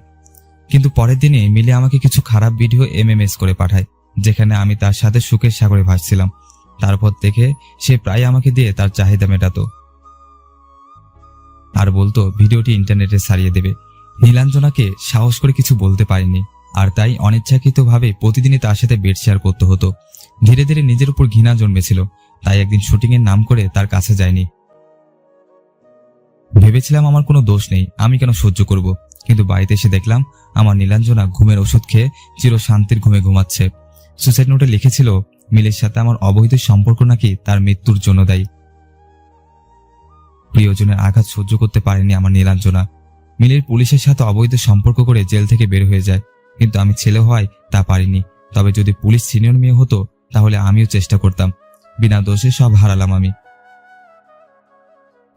কিন্তু পরের দিনে মিলি আমাকে কিছু খারাপ ভিডিও MMS করে পাঠায়, যেখানে আমি তার সাথে সুখের সাগরে ভাসছিলাম। তারপর থেকে সে প্রায় আমাকে দিয়ে তার চাহিদা মেটাতো আর বলতো ভিডিওটি ইন্টারনেটে ছাড়িয়ে দেবে। নীলাঞ্জনাকে সাহস করে কিছু বলতে পারিনি, আর তাই অনিচ্ছাকৃতভাবে প্রতিদিনই তার সাথে বেড শেয়ার করতে হতো। ধীরে ধীরে নিজের উপর ঘৃণা জন্মেছিল, তাই একদিন শুটিং এর নাম করে তার কাছে যায়নি। ভেবেছিলাম আমার কোনো দোষ নেই, আমি কেন সহ্য করব, কিন্তু বাড়িতে এসে দেখলাম আমার নীলাঞ্জনা ঘুমের ওষুধ খেয়ে চির শান্তির ঘুমে ঘুমাচ্ছে। সুসাইড নোটে লিখেছিল মিলির সাথে আমার অবৈধ সম্পর্ক নাকি তার মৃত্যুর জন্য দায়ী। প্রিয়জনের আঘাত সহ্য করতে পারেনি আমার নীলাঞ্জনা। মিলির পুলিশের সাথে অবৈধ সম্পর্ক করে জেল থেকে বের হয়ে যায়, কিন্তু আমি ছেলে হওয়ায় তা পারিনি। তবে যদি পুলিশ সিনিয়র মেয়ে হতো তাহলে আমিও চেষ্টা করতাম। বিনা দোষে সব হারালাম আমি।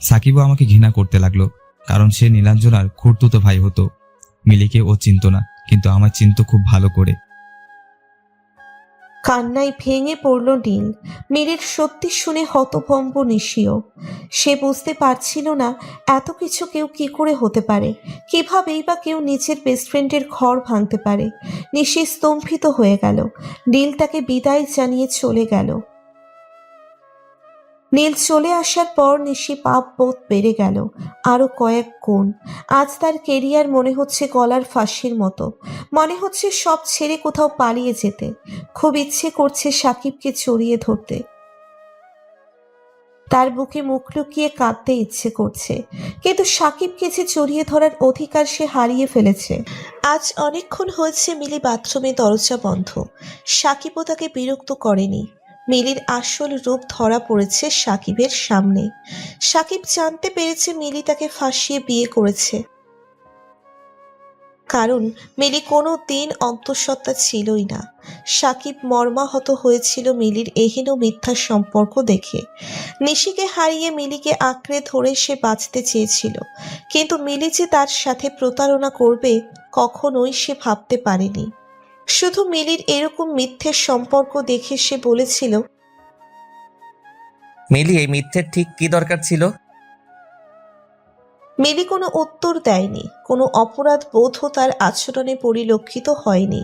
সাকিবও আমাকে ঘৃণা করতে লাগলো, কারণ সে নীলাঞ্জনার খুড়তুতো ভাই হতো। মিলিকে ও চিনত না, কিন্তু আমার চিনত খুব ভালো করে। কান্নায় ভেঙে পড়ল নীল। মিলির সত্যি শুনে হতভম্ব নিশিও। সে বুঝতে পারছিল না এত কিছু কেউ কি করে হতে পারে, কিভাবেই বা কেউ নিজের বেস্ট ফ্রেন্ডের ঘর ভাঙতে পারে। নিশি স্তম্ভিত হয়ে গেল। নীল তাকে বিদায় জানিয়ে চলে গেল। নীল চলে আসার পর নিশি পাপ বোধ বেড়ে গেল আরো কয়েক গুণ। আজ তার কেরিয়ার মনে হচ্ছে গলার ফাঁসির মতো। মনে হচ্ছে সব ছেড়ে কোথাও পালিয়ে যেতে। খুব ইচ্ছে করছে সাকিবকে জড়িয়ে ধরতে, তার বুকে মুখ লুকিয়ে কাঁদতে ইচ্ছে করছে, কিন্তু সাকিবকে যে জড়িয়ে ধরার অধিকার সে হারিয়ে ফেলেছে। আজ অনেকক্ষণ হয়েছে মিলি বাথরুমে দরজা বন্ধ। সাকিবও তাকে বিরক্ত করেনি। মিলির আসল রূপ ধরা পড়েছে সাকিবের সামনে। সাকিব জানতে পেরেছে মিলি তাকে ফাঁসিয়ে বিয়ে করেছে, কারণ মিলি কোনো দিন অন্তঃসত্ত্বা ছিলই না। সাকিব মর্মাহত হয়েছিল মিলির এহেন মিথ্যা সম্পর্ক দেখে। নিশিকে হারিয়ে মিলিকে আঁকড়ে ধরে সে বাঁচতে চেয়েছিল, কিন্তু মিলি যে তার সাথে প্রতারণা করবে কখনোই সে ভাবতে পারেনি। শুধু মিলির এরকম মিথ্যে সম্পর্ক দেখে সে বলেছিল, মিলি এই মিথ্যের ঠিক কি দরকার ছিল? মিলি কোনো উত্তর দেয়নি। কোনো অপরাধ বোধও তার আচরণে পরিলক্ষিত হয়নি।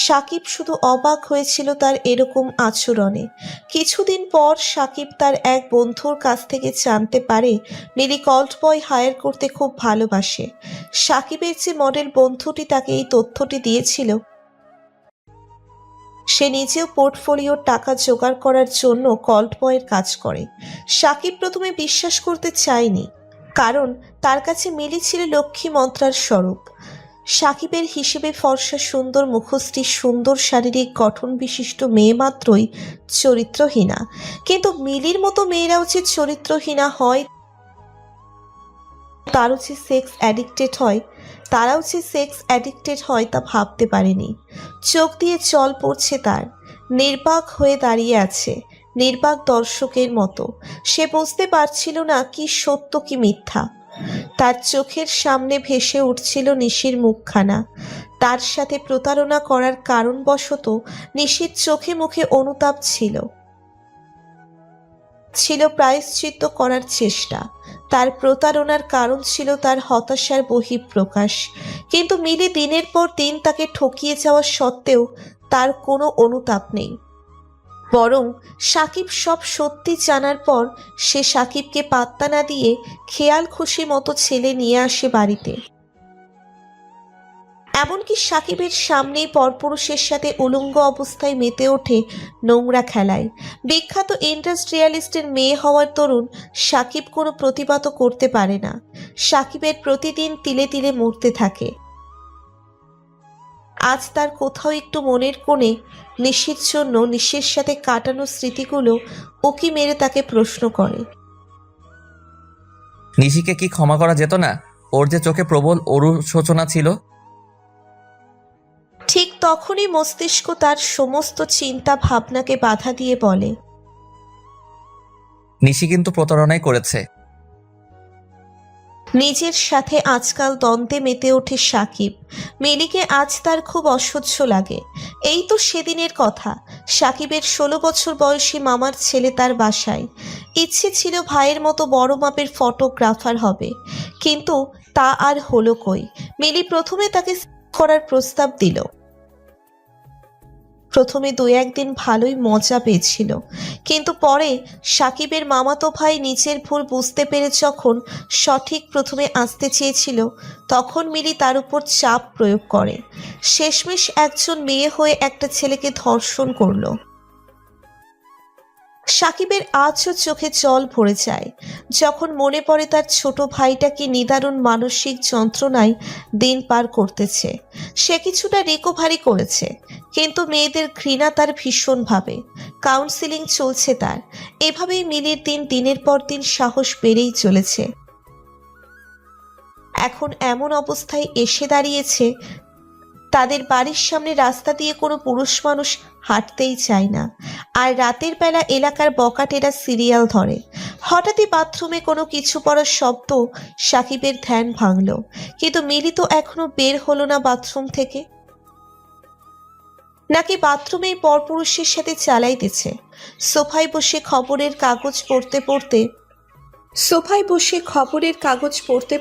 সাকিব শুধু অবাক হয়েছিল তার এরকম আচরণে। কিছুদিন পর সাকিব তার এক বন্ধুর কাছ থেকে জানতে পারে মিলি কল্ট বয় হায়ার করতে খুব ভালোবাসে। সাকিবের যে মডেল বন্ধুটি তাকে এই তথ্যটি দিয়েছিল, সে নিজেও পোর্টফোলিওর টাকা জোগাড় করার জন্য কল্ট বয়ের কাজ করে। সাকিব প্রথমে বিশ্বাস করতে চায়নি, কারণ তার কাছে মিলি ছিল লক্ষ্মী মন্ত্রার স্বরূপ। সাকিবের হিসেবে ফর্সা সুন্দর মুখশ্রী, সুন্দর শারীরিক গঠন বিশিষ্ট মেয়ে মাত্রই চরিত্রহীনা, কিন্তু মিলির মতো মেয়েরাও যে চরিত্রহীনা হয়, তারাও যে সেক্স অ্যাডিক্টেড হয় তা ভাবতে পারেনি। চোখ দিয়ে জল পড়ছে তার। নির্বাক হয়ে দাঁড়িয়ে আছে, নির্বাক দর্শকের মতো। সে বুঝতে পারছিল না কি সত্য কি মিথ্যা। তার চোখের সামনে ভেসে উঠছিল নিশির মুখখানা। তার সাথে প্রতারণা করার কারণবশত নিশির চোখে মুখে অনুতাপ ছিল প্রায়শ্চিত্ত করার চেষ্টা। তার প্রতারণার কারণ ছিল তার হতাশার বহিঃপ্রকাশ। কিন্তু মিলি দিনের পর দিন তাকে ঠকিয়ে যাওয়া সত্ত্বেও তার কোনো অনুতাপ নেই। বরং সাকিব সব সত্যি জানার পর সে সাকিবকে পাত্তা না দিয়ে খেয়াল খুশি মতো ছেলে নিয়ে আসে বাড়িতে। এমনকি সাকিবের সামনেই পরপুরুষের সাথে উলঙ্গ অবস্থায় মেতে ওঠে নোংরা খেলায়। বিখ্যাত ইন্ডাস্ট্রিয়ালিস্টের মেয়ে হওয়ার দরুন সাকিব কোনো প্রতিবাদও করতে পারে না। সাকিবের প্রতিদিন তিলে তিলে মরতে থাকে। আজ তার কোথাও একটু মনের কোণে নিশির জন্য, নিশির সাথে কাটানো স্মৃতিগুলো উকি মেরে তাকে প্রশ্ন করে, নিশিকে কি ক্ষমা করা যেত না? ওর যে চোখে প্রবল অনুশোচনা ছিল। ঠিক তখনই মস্তিষ্ক তার সমস্ত চিন্তা ভাবনাকে বাধা দিয়ে বলে, নিশি কিন্তু প্রতারণাই করেছে। নিজের সাথে আজকাল দ্বন্দ্বে মেতে ওঠে সাকিব। মিলিকে আজ তার খুব অসহ্য লাগে। এই তো সেদিনের কথা, সাকিবের 16 বছর বয়সী মামার ছেলে তার বাসায়। ইচ্ছে ছিল ভাইয়ের মতো বড় মাপের ফটোগ্রাফার হবে, কিন্তু তা আর হলো কই। মিলি প্রথমে তাকে করার প্রস্তাব দিল। প্রথমে 2-1 দিন ভালোই মজা পেয়েছিল, কিন্তু পরে সাকিবের মামাতো ভাই নিজের ভুল বুঝতে পেরে যখন সঠিক প্রথমে আসতে চেয়েছিল, তখন মিলি তার উপর চাপ প্রয়োগ করে। শেষমেশ একজন মেয়ে হয়ে একটা ছেলেকে ধর্ষণ করলো। সাকিবের আজও চোখে জল ভরে যায় যখন মনে পড়ে তার ছোট ভাইটা কি নিদারুণ মানসিক যন্ত্রণায় দিন পার করতেছে। সে কিছুটা রিকভারি করেছে, কিন্তু মেয়েদের ঘৃণা তার ভীষণভাবে। কাউন্সিলিং চলছে তার। এভাবেই মিলির দিনের পর দিন সাহস বেড়েই চলেছে। এখন এমন অবস্থায় এসে দাঁড়িয়েছে, তাদের বাড়ির সামনে রাস্তা দিয়ে কোনো পুরুষ মানুষ হাঁটতেই চায় না। আর রাতের বেলা এলাকার বকাটেরা সিরিয়াল ধরে। হঠাৎই বাথরুমে কোনো কিছু পড়ার শব্দ সাকিবের ধ্যান ভাঙল, কিন্তু মিলি তো এখনো বের হলো না বাথরুম থেকে। নাকি বাথরুমেই পরপুরুষের সাথে চালাইতেছে। সোফায় বসে খবরের কাগজ পড়তে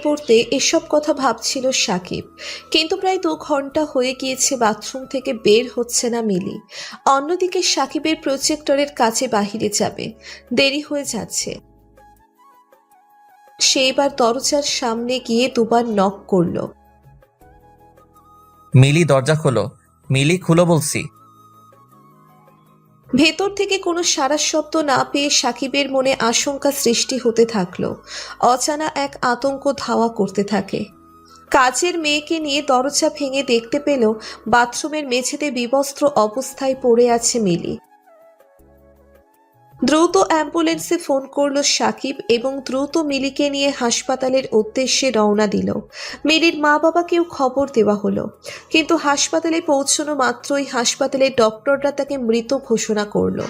পড়তে এসব কথা ভাবছিল সাকিব। কিন্তু প্রায় 2 ঘন্টা হয়ে গিয়েছে বাথরুম থেকে বের হচ্ছে না মিলি। অন্যদিকে সাকিবের প্রজেক্টরের কাছে বাহিরে যাবে, দেরি হয়ে যাচ্ছে। সে এবার দরজার সামনে গিয়ে 2 বার নক করলো। মিলি, দরজা খোলো। মিলি, খুলো বলছি। ভেতর থেকে কোনো সাড়া শব্দ না পেয়ে সাকিবের মনে আশঙ্কা সৃষ্টি হতে থাকলো। অজানা এক আতঙ্ক ধাওয়া করতে থাকে। কাজের মেয়েকে নিয়ে দরজা ভেঙে দেখতে পেল বাথরুমের মেঝেতে বিবস্ত্র অবস্থায় পড়ে আছে মিলি। দ্রুত অ্যাম্বুলেন্সে ফোন করলো সাকিব এবং দ্রুত মিলিকে নিয়ে হাসপাতালের উদ্দেশ্যে রওনা দিল। মিলির মা বাবাকেও খবর দেওয়া হলো, কিন্তু হাসপাতালে পৌঁছানো মাত্রই হাসপাতালের ডক্টররা তাকে মৃত ঘোষণা করলো।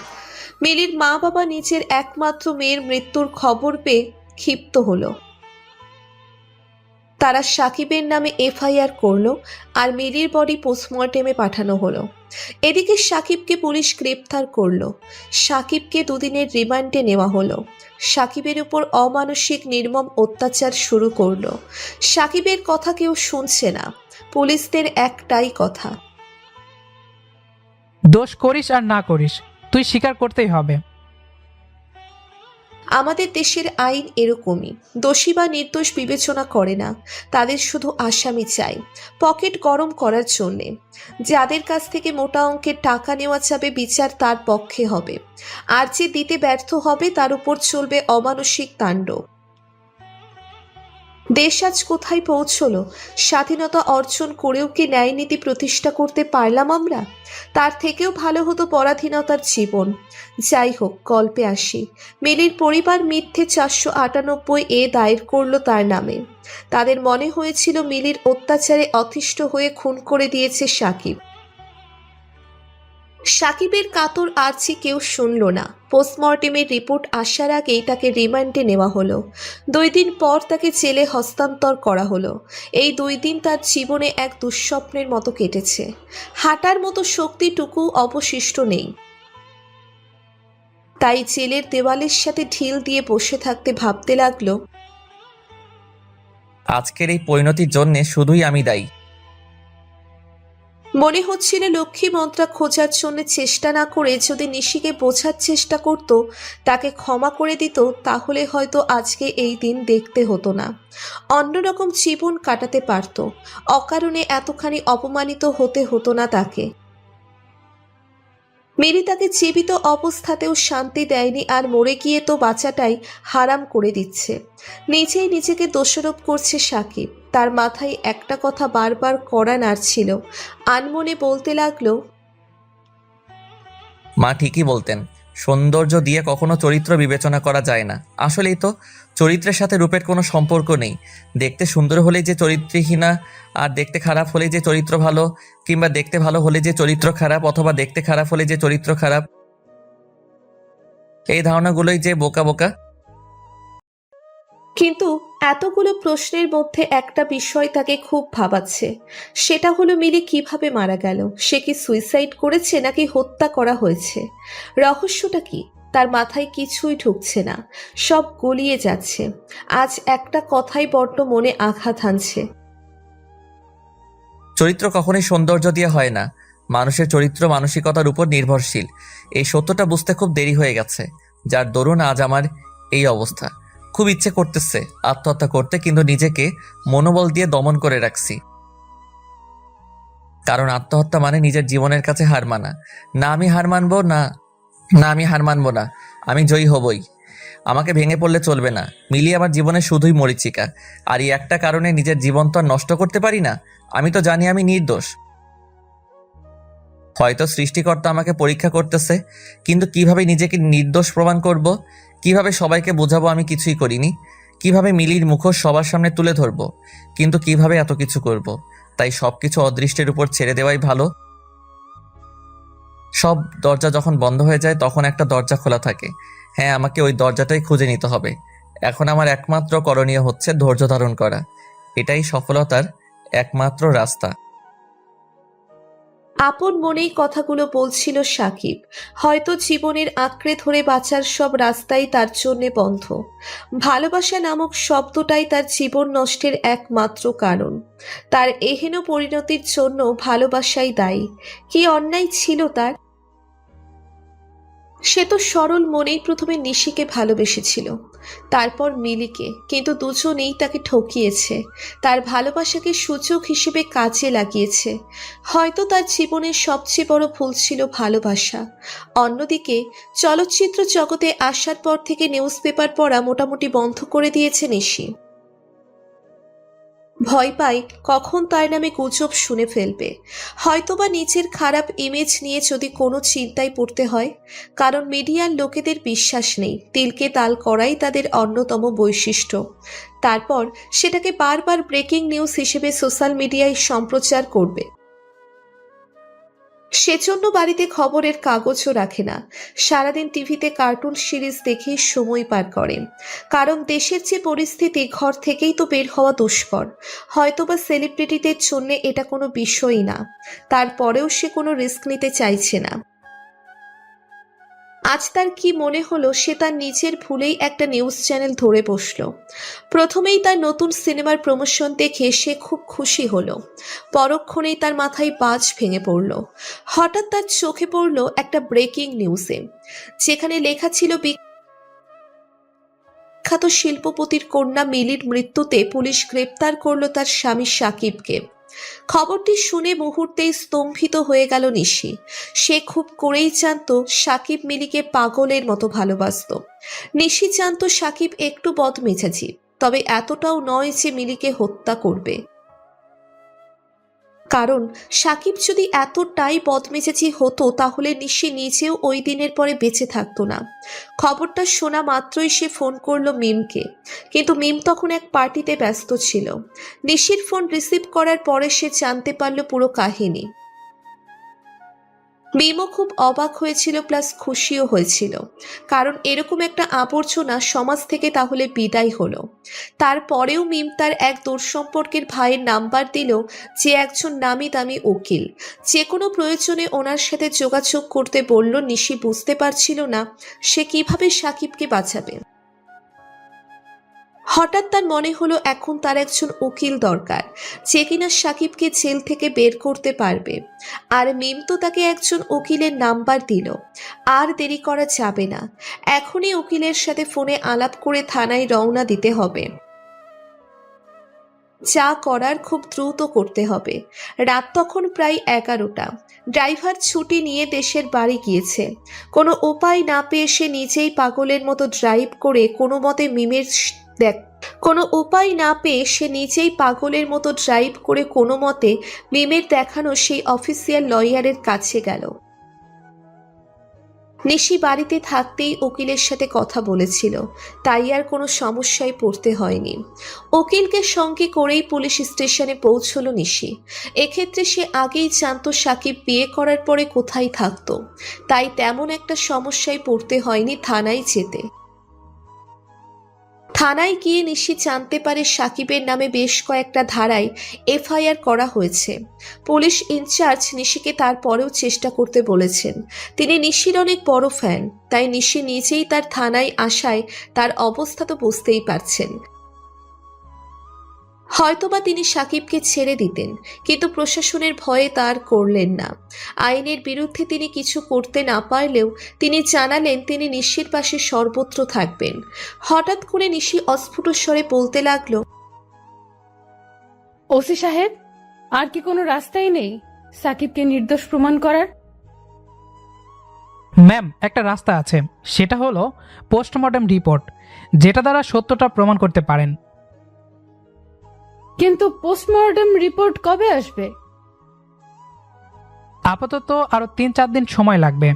মিলির মা বাবা নিজের একমাত্র মেয়ের মৃত্যুর খবর পেয়ে ক্ষিপ্ত হলো। তারা সাকিবের নামে এফআইআর করলো আর মিলির বডি পোস্টমর্টেমে পাঠানো হলো। এদিকে সাকিবকে পুলিশ গ্রেপ্তার করলো। সাকিবকে 2 দিনের রিমান্ডে নেওয়া হলো। সাকিবের উপর অমানসিক নির্মম অত্যাচার শুরু করলো। সাকিবের কথা কেউ শুনছে না। পুলিশদের একটাই কথা, দোষ করিস আর না করিস, তুই স্বীকার করতেই হবে। আমাদের দেশের আইন এরকমই। দোষী বা নির্দোষ বিবেচনা করে না, তাদের শুধু আসামি চাই পকেট গরম করার জন্যে। যাদের কাছ থেকে মোটা অঙ্কের টাকা নেওয়া যাবে বিচার তার পক্ষে হবে, আর যে দিতে ব্যর্থ হবে তার উপর চলবে অমানসিক তাণ্ডব। দেশ আজ কোথায় পৌঁছলো? স্বাধীনতা অর্জন করেও কি ন্যায় নীতি প্রতিষ্ঠা করতে পারলাম আমরা? তার থেকেও ভালো হতো পরাধীনতার জীবন। যাই হোক, গল্পে আসি। মিলির পরিবার মিথ্যে 498 দায়ের করলো তার নামে। তাদের মনে হয়েছিল মিলির অত্যাচারে অতিষ্ঠ হয়ে খুন করে দিয়েছে সাকিব। সাকিবের কাতর আর্জি কেউ শুনল না। পোস্টমর্টেমের রিপোর্ট আসার আগেই তাকে রিমান্ডে নেওয়া হলো। 2 দিন পর তাকে জেলে হস্তান্তর করা হলো। এই 2 দিন তার জীবনে এক দুঃস্বপ্নের মতো কেটেছে। হাঁটার মতো শক্তিটুকু অবশিষ্ট নেই। তাই জেলের দেওয়ালের সাথে ঢিল দিয়ে বসে থাকতে ভাবতে লাগলো, আজকের এই পরিণতির জন্য শুধুই আমি দায়ী। মনে হচ্ছিল লক্ষ্মী মন্ত্রা খোঁজার জন্য চেষ্টা না করে যদি নিশিকে বোঝার চেষ্টা করত, তাকে ক্ষমা করে দিত, তাহলে হয়তো আজকে এই দিন দেখতে হতো না। অন্যরকম জীবন কাটাতে পারত। অকারণে এতখানি অপমানিত হতে হতো না তাকে। মিলি তাকে জীবিত অবস্থাতেও শান্তি দেয়নি, আর মরে গিয়ে তো বাঁচাটাই হারাম করে দিচ্ছে। নিজেই নিজেকে দোষারোপ করছে সাকিব। তার মাথায় একটা কথা বারবার কড়া নাড়ছিল। আনমনে বলতে লাগলো, মা ঠিকই বলতেন, সৌন্দর্য দিয়ে কখনো চরিত্র বিবেচনা করা যায় না। আসলেই তো, চরিত্রের সাথে রূপের কোনো সম্পর্ক নেই। দেখতে সুন্দর হলেই যে চরিত্রহীনা, আর দেখতে খারাপ হলেই যে চরিত্র ভালো, কিংবা দেখতে ভালো হলে যে চরিত্র খারাপ, অথবা দেখতে খারাপ হলে যে চরিত্র খারাপ। এই ধারণাগুলোই যে বোকা বোকা। কিন্তু এতগুলো প্রশ্নের মধ্যে একটা বিষয় তাকে খুব ভাবাচ্ছে। সেটা হলো মিলি কিভাবে মারা গেল। সে কি সুইসাইড করেছে নাকি হত্যা করা হয়েছে? রহস্যটা কি? তার মাথায় কিছুই ঢুকছে না। সব গলিয়ে যাচ্ছে। আজ একটা কথাই বড্ড মনে আঘাত হানছে। চরিত্র কখনোই সৌন্দর্য দিয়ে হয় না। মানুষের চরিত্র মানসিকতার উপর নির্ভরশীল। এই সত্যটা বুঝতে খুব দেরি হয়ে গেছে, যার দরুন আজ আমার এই অবস্থা। খুব ইচ্ছে করতেছে আত্মহত্যা করতে, কিন্তু নিজেকে মনোবল দিয়ে দমন করে রাখছি। কারণ আত্মহত্যা মানে নিজের জীবনের কাছে হার মানা। না আমি হার মানবো না, আমি হার মানবো না। আমি জয়ী হবই। আমাকে ভেঙে পড়লে চলবে না। মিলি আমার জীবনে শুধুই মরীচিকা, আর এই একটা কারণে নিজের জীবন তো আর নষ্ট করতে পারি না। আমি তো জানি আমি নির্দোষ। হয়তো সৃষ্টিকর্তা আমাকে পরীক্ষা করতেছে, কিন্তু কিভাবে নিজেকে নির্দোষ প্রমাণ করব? কিভাবে সবাইকে বোঝাবো আমি কিছুই করিনি? কিভাবে মিলির মুখোশ সবার সামনে তুলে ধরবো? কিন্তু কিভাবে এত কিছু করব? তাই সবকিছু অদৃষ্টের উপর ছেড়ে দেওয়াই ভালো। সব দরজা যখন বন্ধ হয়ে যায় তখন একটা দরজা খোলা থাকে। হ্যাঁ, আমাকে ওই দরজাটাই খুঁজে নিতে হবে। এখন আমার একমাত্র করণীয় হচ্ছে ধৈর্য ধারণ করা। এটাই সফলতার একমাত্র রাস্তা। আপন মনেই কথাগুলো বলছিল সাকিব। হয়তো জীবনের আঁকড়ে ধরে বাঁচার সব রাস্তাই তার জন্যে বন্ধ। ভালোবাসা নামক শব্দটাই তার জীবন নষ্টের একমাত্র কারণ। তার এহেন পরিণতির জন্য ভালোবাসাই দায়ী। কি অন্যায় ছিল তার? সে তো সরল মনেই প্রথমে নিশিকে ভালোবেসেছিল, তারপর মিলিকে, কিন্তু দুজনেই তাকে ঠকিয়েছে। তার ভালোবাসাকে সুযোগ হিসেবে কাজে লাগিয়েছে। হয়তো তার জীবনের সবচেয়ে বড় ভুল ছিল ভালোবাসা। অন্যদিকে চলচ্চিত্র জগতে আসার পর থেকে নিউজ পেপার পড়া মোটামুটি বন্ধ করে দিয়েছে নিশি। ভয় পায় কখন তার নামে গুজব শুনে ফেলবে, হয়তোবা নিজের খারাপ ইমেজ নিয়ে যদি কোনো চিন্তায় পড়তে হয়। কারণ মিডিয়ার লোকেদের বিশ্বাস নেই, তিলকে তাল করাই তাদের অন্যতম বৈশিষ্ট্য। তারপর সেটাকে বারবার ব্রেকিং নিউজ হিসেবে সোশ্যাল মিডিয়ায় সম্প্রচার করবে। সেজন্য বাড়িতে খবরের কাগজও রাখে না, সারাদিন টিভিতে কার্টুন সিরিজ দেখেই সময় পার করে। কারণ দেশের যে পরিস্থিতি, ঘর থেকেই তো বের হওয়া দুষ্কর। হয়তোবা সেলিব্রিটিদের জন্য এটা কোনো বিষয়ই না, তারপরেও সে কোনো রিস্ক নিতে চাইছে না। আজ তার কি মনে হলো, সে তার নিজের ভুলেই একটা নিউজ চ্যানেল ধরে বসলো। প্রথমেই তার নতুন সিনেমার প্রমোশন দেখে সে খুব খুশি হলো, পরক্ষণেই তার মাথায় বাজ ভেঙে পড়ল। হঠাৎ তার চোখে পড়ল একটা ব্রেকিং নিউজে, যেখানে লেখা ছিল বিখ্যাত শিল্পপতির কন্যা মিলির মৃত্যুতে পুলিশ গ্রেপ্তার করলো তার স্বামী সাকিবকে। খবরটি শুনে মুহূর্তেই স্তম্ভিত হয়ে গেল নিশি। সে খুব করেই জানতো সাকিব মিলিকে পাগলের মতো ভালোবাসতো। নিশি জানতো সাকিব একটু বদমেজাজি, তবে এতটাও নয় যে মিলিকে হত্যা করবে। কারণ সাকিব যদি এতটাই বদমেজাজি হতো তাহলে নিশি নিজেও ওই দিনের পরে বেঁচে থাকতো না। খবরটা শোনা মাত্রই সে ফোন করলো মিমকে, কিন্তু মিম তখন এক পার্টিতে ব্যস্ত ছিল। নিশির ফোন রিসিভ করার পরে সে জানতে পারল পুরো কাহিনী। মিমও খুব অবাক হয়েছিল, প্লাস খুশিও হয়েছিল। কারণ এরকম একটা আবর্জনা সমাজ থেকে তাহলে বিদায় হলো। তারপরেও মিম তার এক দূরসম্পর্কের ভাইয়ের নাম্বার দিল, যে একজন নামি দামি উকিল। যে কোনো প্রয়োজনে ওনার সাথে যোগাযোগ করতে বলল। নিশি বুঝতে পারছিল না সে কিভাবে সাকিবকে বাঁচাবে। হঠাৎ তার মনে হলো এখন তার একজন উকিল দরকার, যে কিনা সাকিবকে জেল থেকে বের করতে পারবে। আর মিম তো তাকে একজন উকিলের নাম্বার দিল। আর দেরি করা যাবে না, এখনই উকিলের সাথে ফোনে আলাপ করে থানায় রওনা দিতে হবে। যা করার খুব দ্রুত করতে হবে। রাত তখন প্রায় 11টা। ড্রাইভার ছুটি নিয়ে দেশের বাড়ি গিয়েছে। কোনো উপায় না পেয়ে সে নিজেই পাগলের মতো ড্রাইভ করে কোনো মতে মিমের দেখানো সেই অফিসিয়াল লয়ারের কাছে গেল। নিশি বাড়িতে থাকতেই উকিলের সাথে কথা বলেছিল, তাই আর কোনো সমস্যায় পড়তে হয়নি। উকিলকে সঙ্গে করেই পুলিশ স্টেশনে পৌঁছলো নিশি। এক্ষেত্রে সে আগেই জানতো সাকিব বিয়ে করার পরে কোথায় থাকতো, তাই তেমন একটা সমস্যায় পড়তে হয়নি থানায় যেতে। থানায় গিয়ে নিশি জানতে পারে সাকিবের নামে বেশ কয়েকটা ধারায় এফআইআর করা হয়েছে। পুলিশ ইনচার্জ নিশিকে তারপরেও চেষ্টা করতে বলেছেন। তিনি নিশির অনেক বড় ফ্যান, তাই নিশি নিজেই তার থানায় আসায় তার অবস্থা তো বুঝতেই পারছেন। হয়তোবা তিনি সাকিবকে ছেড়ে দিতেন, কিন্তু প্রশাসনের ভয়ে তার করলেন না। আইনের বিরুদ্ধে তিনি কিছু করতে না পারলেও তিনি জানালেন তিনি নিশির পাশে সর্বত্র থাকবেন। হঠাৎ করে নিশি অস্ফুট স্বরে বলতে লাগলো, ওসি সাহেব, আর কি কোনো রাস্তাই নেই সাকিবকে নির্দোষ প্রমাণ করার? ম্যাম, একটা রাস্তা আছে, সেটা হলো পোস্টমর্টম রিপোর্ট, যেটা দ্বারা সত্যটা প্রমাণ করতে পারেন। কিন্তু পোস্টমর্টম রিপোর্ট কবে আসবে? আপাতত আরো 3-4 দিন সময় লাগবে।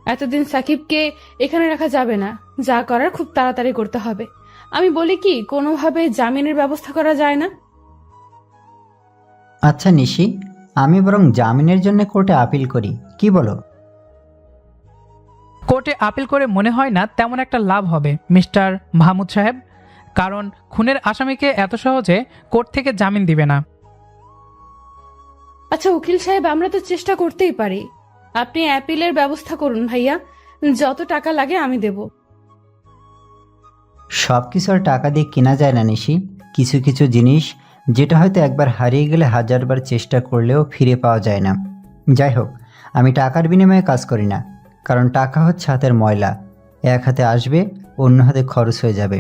এতদিন সাকিবকে এখানে রাখা যাবে না, যা করার খুব তাড়াতাড়ি করতে হবে। আমি বলি কি, কোনোভাবে জামিনের ব্যবস্থা করা যায় না? আচ্ছা নিশি, আমি বরং জামিনের জন্য কোর্টে আপিল করি, কি বলো? কোর্টে আপিল করে মনে হয় না তেমন একটা লাভ হবে মিস্টার মাহমুদ সাহেব, কারণ খুনের আসামিকে এত সহজে কোর্ট থেকে জামিন দিবে না। আচ্ছা উকিল সাহেব, আমরা তো চেষ্টা করতেই পারি। আপনি অ্যাপিলের ব্যবস্থা করুন ভাইয়া, যত টাকা লাগে আমি দেব। সব কিছু আর টাকা দিয়ে কেনা যায় না নিশি। কিছু কিছু জিনিস যেটা হয়তো একবার হারিয়ে গেলে হাজারবার চেষ্টা করলেও ফিরে পাওয়া যায় না। যাই হোক, আমি টাকার বিনিময়ে কাজ করি না, কারণ টাকা হচ্ছে হাতের ময়লা, এক হাতে আসবে অন্য হাতে খরচ হয়ে যাবে।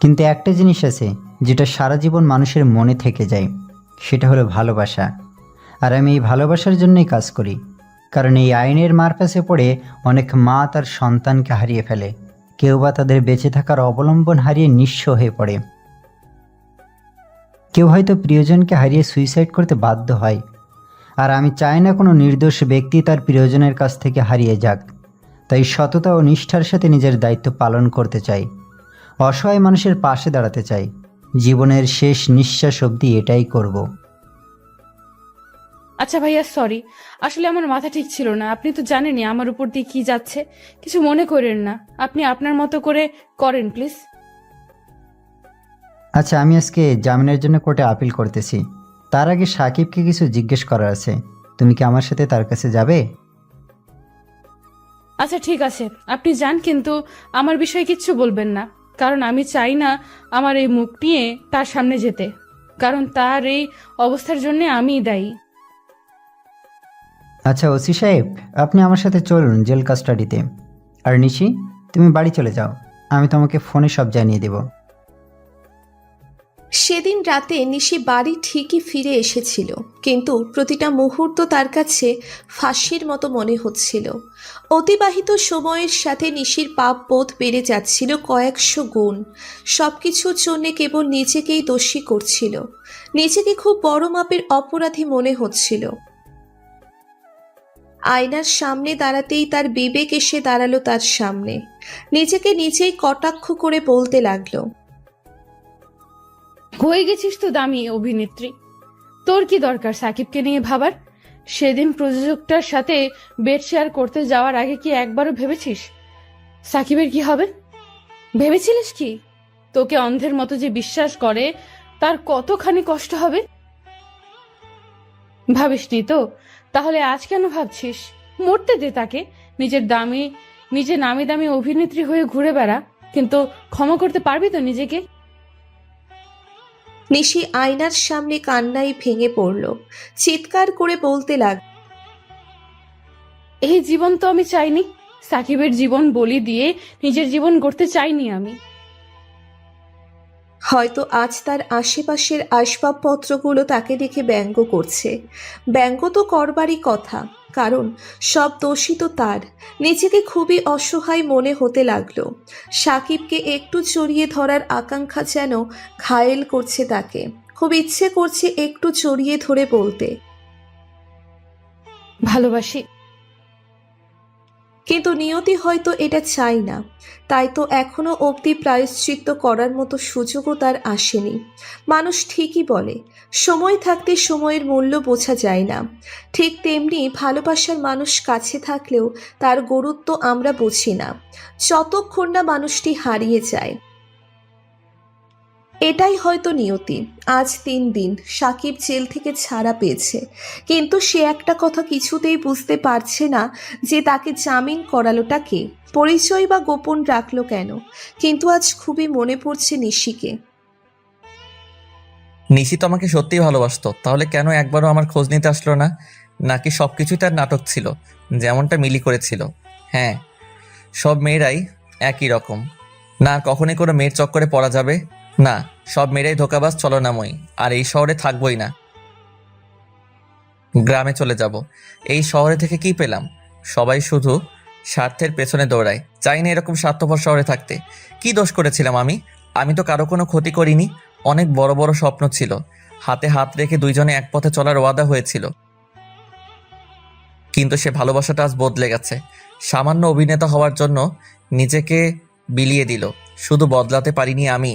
কিন্তু একটা জিনিস আছে যেটা সারা জীবন মানুষের মনে থেকে যায়, সেটা হলো ভালোবাসা। আর আমি এই ভালোবাসার জন্যই কাজ করি, কারণ এই আইনের মারপ্যাচে পড়ে অনেক মা তার সন্তানকে হারিয়ে ফেলে, কেউ বা তাদের বেঁচে থাকার অবলম্বন হারিয়ে নিঃস্ব হয়ে পড়ে, কেউ হয়তো প্রিয়জনকে হারিয়ে সুইসাইড করতে বাধ্য হয়। আর আমি চাই না কোনো নির্দোষ ব্যক্তি তার প্রিয়জনের কাছ থেকে হারিয়ে যাক। তাই সততা ও নিষ্ঠার সাথে নিজের দায়িত্ব পালন করতে চাই, অসহায় মানুষের পাশে দাঁড়াতে চাই। জীবনের শেষ নিঃশ্বাস অবধি এটাই করব। আচ্ছা ভাইয়া, সরি, আসলে আমার মাথা ঠিক ছিল না। আপনি তো জানেনই আমার উপর দিয়ে কি যাচ্ছে। কিছু মনে করেন না, আপনি আপনার মতো করে করেন প্লিজ। আচ্ছা, আমি আজকে জামিনের জন্য কোর্টে আপিল করতেছি। তার আগে সাকিবকে কিছু জিজ্ঞেস করার আছে। তুমি কি আমার সাথে তার কাছে যাবে? আচ্ছা ঠিক আছে, আপনি যান, কিন্তু আমার বিষয়ে কিচ্ছু বলবেন না, কারণ আমি চাই না আমার এই মুখ নিয়ে তার সামনে যেতে, কারণ তার এই অবস্থার জন্য আমিই দায়ী। আচ্ছা ওসি সাহেব, আপনি আমার সাথে চলুন জেল কাস্টাডিতে। আর নিশি, তুমি বাড়ি চলে যাও, আমি তোমাকে ফোনে সব জানিয়ে দেব। সেদিন রাতে নিশি বাড়ি ঠিকই ফিরে এসেছিল, কিন্তু প্রতিটা মুহূর্ত তার কাছে ফাঁসির মতো মনে হচ্ছিল। অতিবাহিত সময়ের সাথে নিশির পাপ বোধ বেড়ে যাচ্ছিল কয়েকশো গুণ। সব কিছুর জন্যে কেবল নিজেকেই দোষী করছিল, নিজেকে খুব বড় মাপের অপরাধী মনে হচ্ছিল। আয়নার সামনে দাঁড়াতেই তার বিবেক এসে দাঁড়ালো তার সামনে। নিজেকে নিজেই কটাক্ষ করে বলতে লাগলো, হয়ে গেছিস তো দামি অভিনেত্রী, তোর কি দরকার সাকিবকে নিয়ে ভাবার? সেদিন প্রযোজকটার সাথে বেড শেয়ার করতে যাওয়ার আগে কি একবারও ভেবেছিস সাকিবের কি হবে? ভেবেছিলিস কি তোকে অন্ধের মতো যে বিশ্বাস করে তার কতখানি কষ্ট হবে? ভাবিসনি তো? তাহলে আজ কেন ভাবছিস? মরতে দে তাকে। নিজে নামি দামি অভিনেত্রী হয়ে ঘুরে বেড়া, কিন্তু ক্ষমা করতে পারবি তো নিজেকে? নিশি আয়নার সামনে কান্নায় ভেঙে পড়ল, চিৎকার করে বলতে লাগ, এই জীবন তো আমি চাইনি। সাকিবের জীবন বলি দিয়ে নিজের জীবন গড়তে চাইনি আমি। হয়তো আজ তার আশেপাশের আসবাবপত্রগুলো তাকে দেখে ব্যঙ্গ করছে। ব্যঙ্গ তো করবারই কথা, কারণ সব দোষী তো তার। নিজেকে খুবই অসহায় মনে হতে লাগলো। সাকিবকে একটু চড়িয়ে ধরার আকাঙ্ক্ষা যেন ঘায়েল করছে তাকে। খুব ইচ্ছে করছে একটু চড়িয়ে ধরে বলতে, ভালোবাসি। কিন্তু নিয়তি হয়তো এটা চাই না, তাই তো এখনো অবধি প্রায়শ্চিত্ত করার মতো সুযোগও তার আসেনি। মানুষ ঠিকই বলে, সময় থাকতে সময়ের মূল্য বোঝা যায় না। ঠিক তেমনি ভালোবাসার মানুষ কাছে থাকলেও তার গুরুত্ব আমরা বুঝি না, যতক্ষণ না মানুষটি হারিয়ে যায়। এটাই হয়তো নিয়তি। আজ 3 দিন সাকিব জেল থেকে ছাড়া পেয়েছে, কিন্তু সে একটা কথা কিছুতেই বুঝতে পারছে না যে তাকে জামিন করালোটা কে, পরিচয় বা গোপন রাখলো কেন। কিন্তু আজ খুবই মনে পড়ছে নিশিকে। নিশি তো আমাকে সত্যিই ভালোবাসতো, তাহলে কেন একবারও আমার খোঁজ নিতে আসলো না? নাকি সব কিছুই তার নাটক ছিল, যেমনটা মিলি করেছিল? হ্যাঁ, সব মেয়েরাই একই রকম। না, কখনই কোনো মেয়ের চক্করে পড়া যাবে না। সব মেয়েরাই ধোঁকাবাজ, ছলনাময়ী, আর এই শহরে থাকবোই না। গ্রামে চলে যাব। এই শহরে থেকে কি পেলাম? সবাই শুধু স্বার্থের পেছনে দৌড়ায়। চাই না এরকম স্বার্থপর শহরে থাকতে। কি দোষ করেছিলাম আমি? আমি তো কারো কোনো ক্ষতি করিনি। অনেক বড় বড় স্বপ্ন ছিল, হাতে হাত রেখে দুইজনে এক পথে চলার ওয়াদা হয়েছিল। কিন্তু সে ভালোবাসাটা আজ বদলে গেছে। সামান্য অভিনেতা হওয়ার জন্য নিজেকে বিলিয়ে দিল। শুধু বদলাতে পারিনি আমি।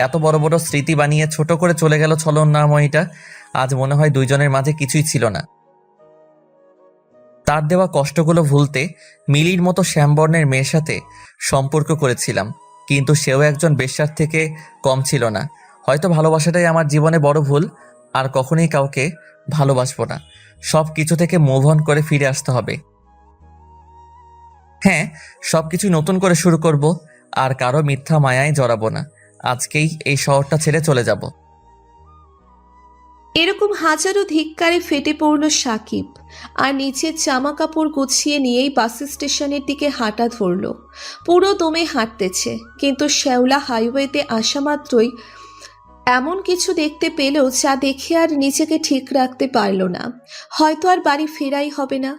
এত বড় বড় স্মৃতি বানিয়ে ছোট করে চলে গেল ছলনাময়ীটা। আজ মনে হয় দুইজনের মাঝে কিছুই ছিল না। তার দেওয়া কষ্টগুলো ভুলতে মিলির মতো শ্যামবর্ণের মেয়ের সাথে সম্পর্ক করেছিলাম, কিন্তু সেও একজন বেশ্যার থেকে কম ছিল না। হয়তো ভালোবাসাটাই আমার জীবনে বড় ভুল। আর কখনোই কাউকে ভালোবাসবো না। সব কিছু থেকে মুভ অন করে ফিরে আসতে হবে। হ্যাঁ, সবকিছু নতুন করে শুরু করব। আর কারো মিথ্যা মায়ায় জড়াবো না। আজকেই এই শহরটা ছেড়ে চলে যাব। এরকম হাজারো ধিক্কারে ফেটে পড়ল সাকিব, আর নিচের জামা কাপড় গুছিয়ে নিয়েই বাস স্টেশনের দিকে হাঁটা ধরল। পুরো দমে হাঁটতেছে, কিন্তু শেওলা হাইওয়েতে আসা মাত্রই এমন কিছু দেখতে পেল যা দেখে আর নিজেকে ঠিক রাখতে পারল না। হয়তো আর বাড়ি ফেরাই হবে না।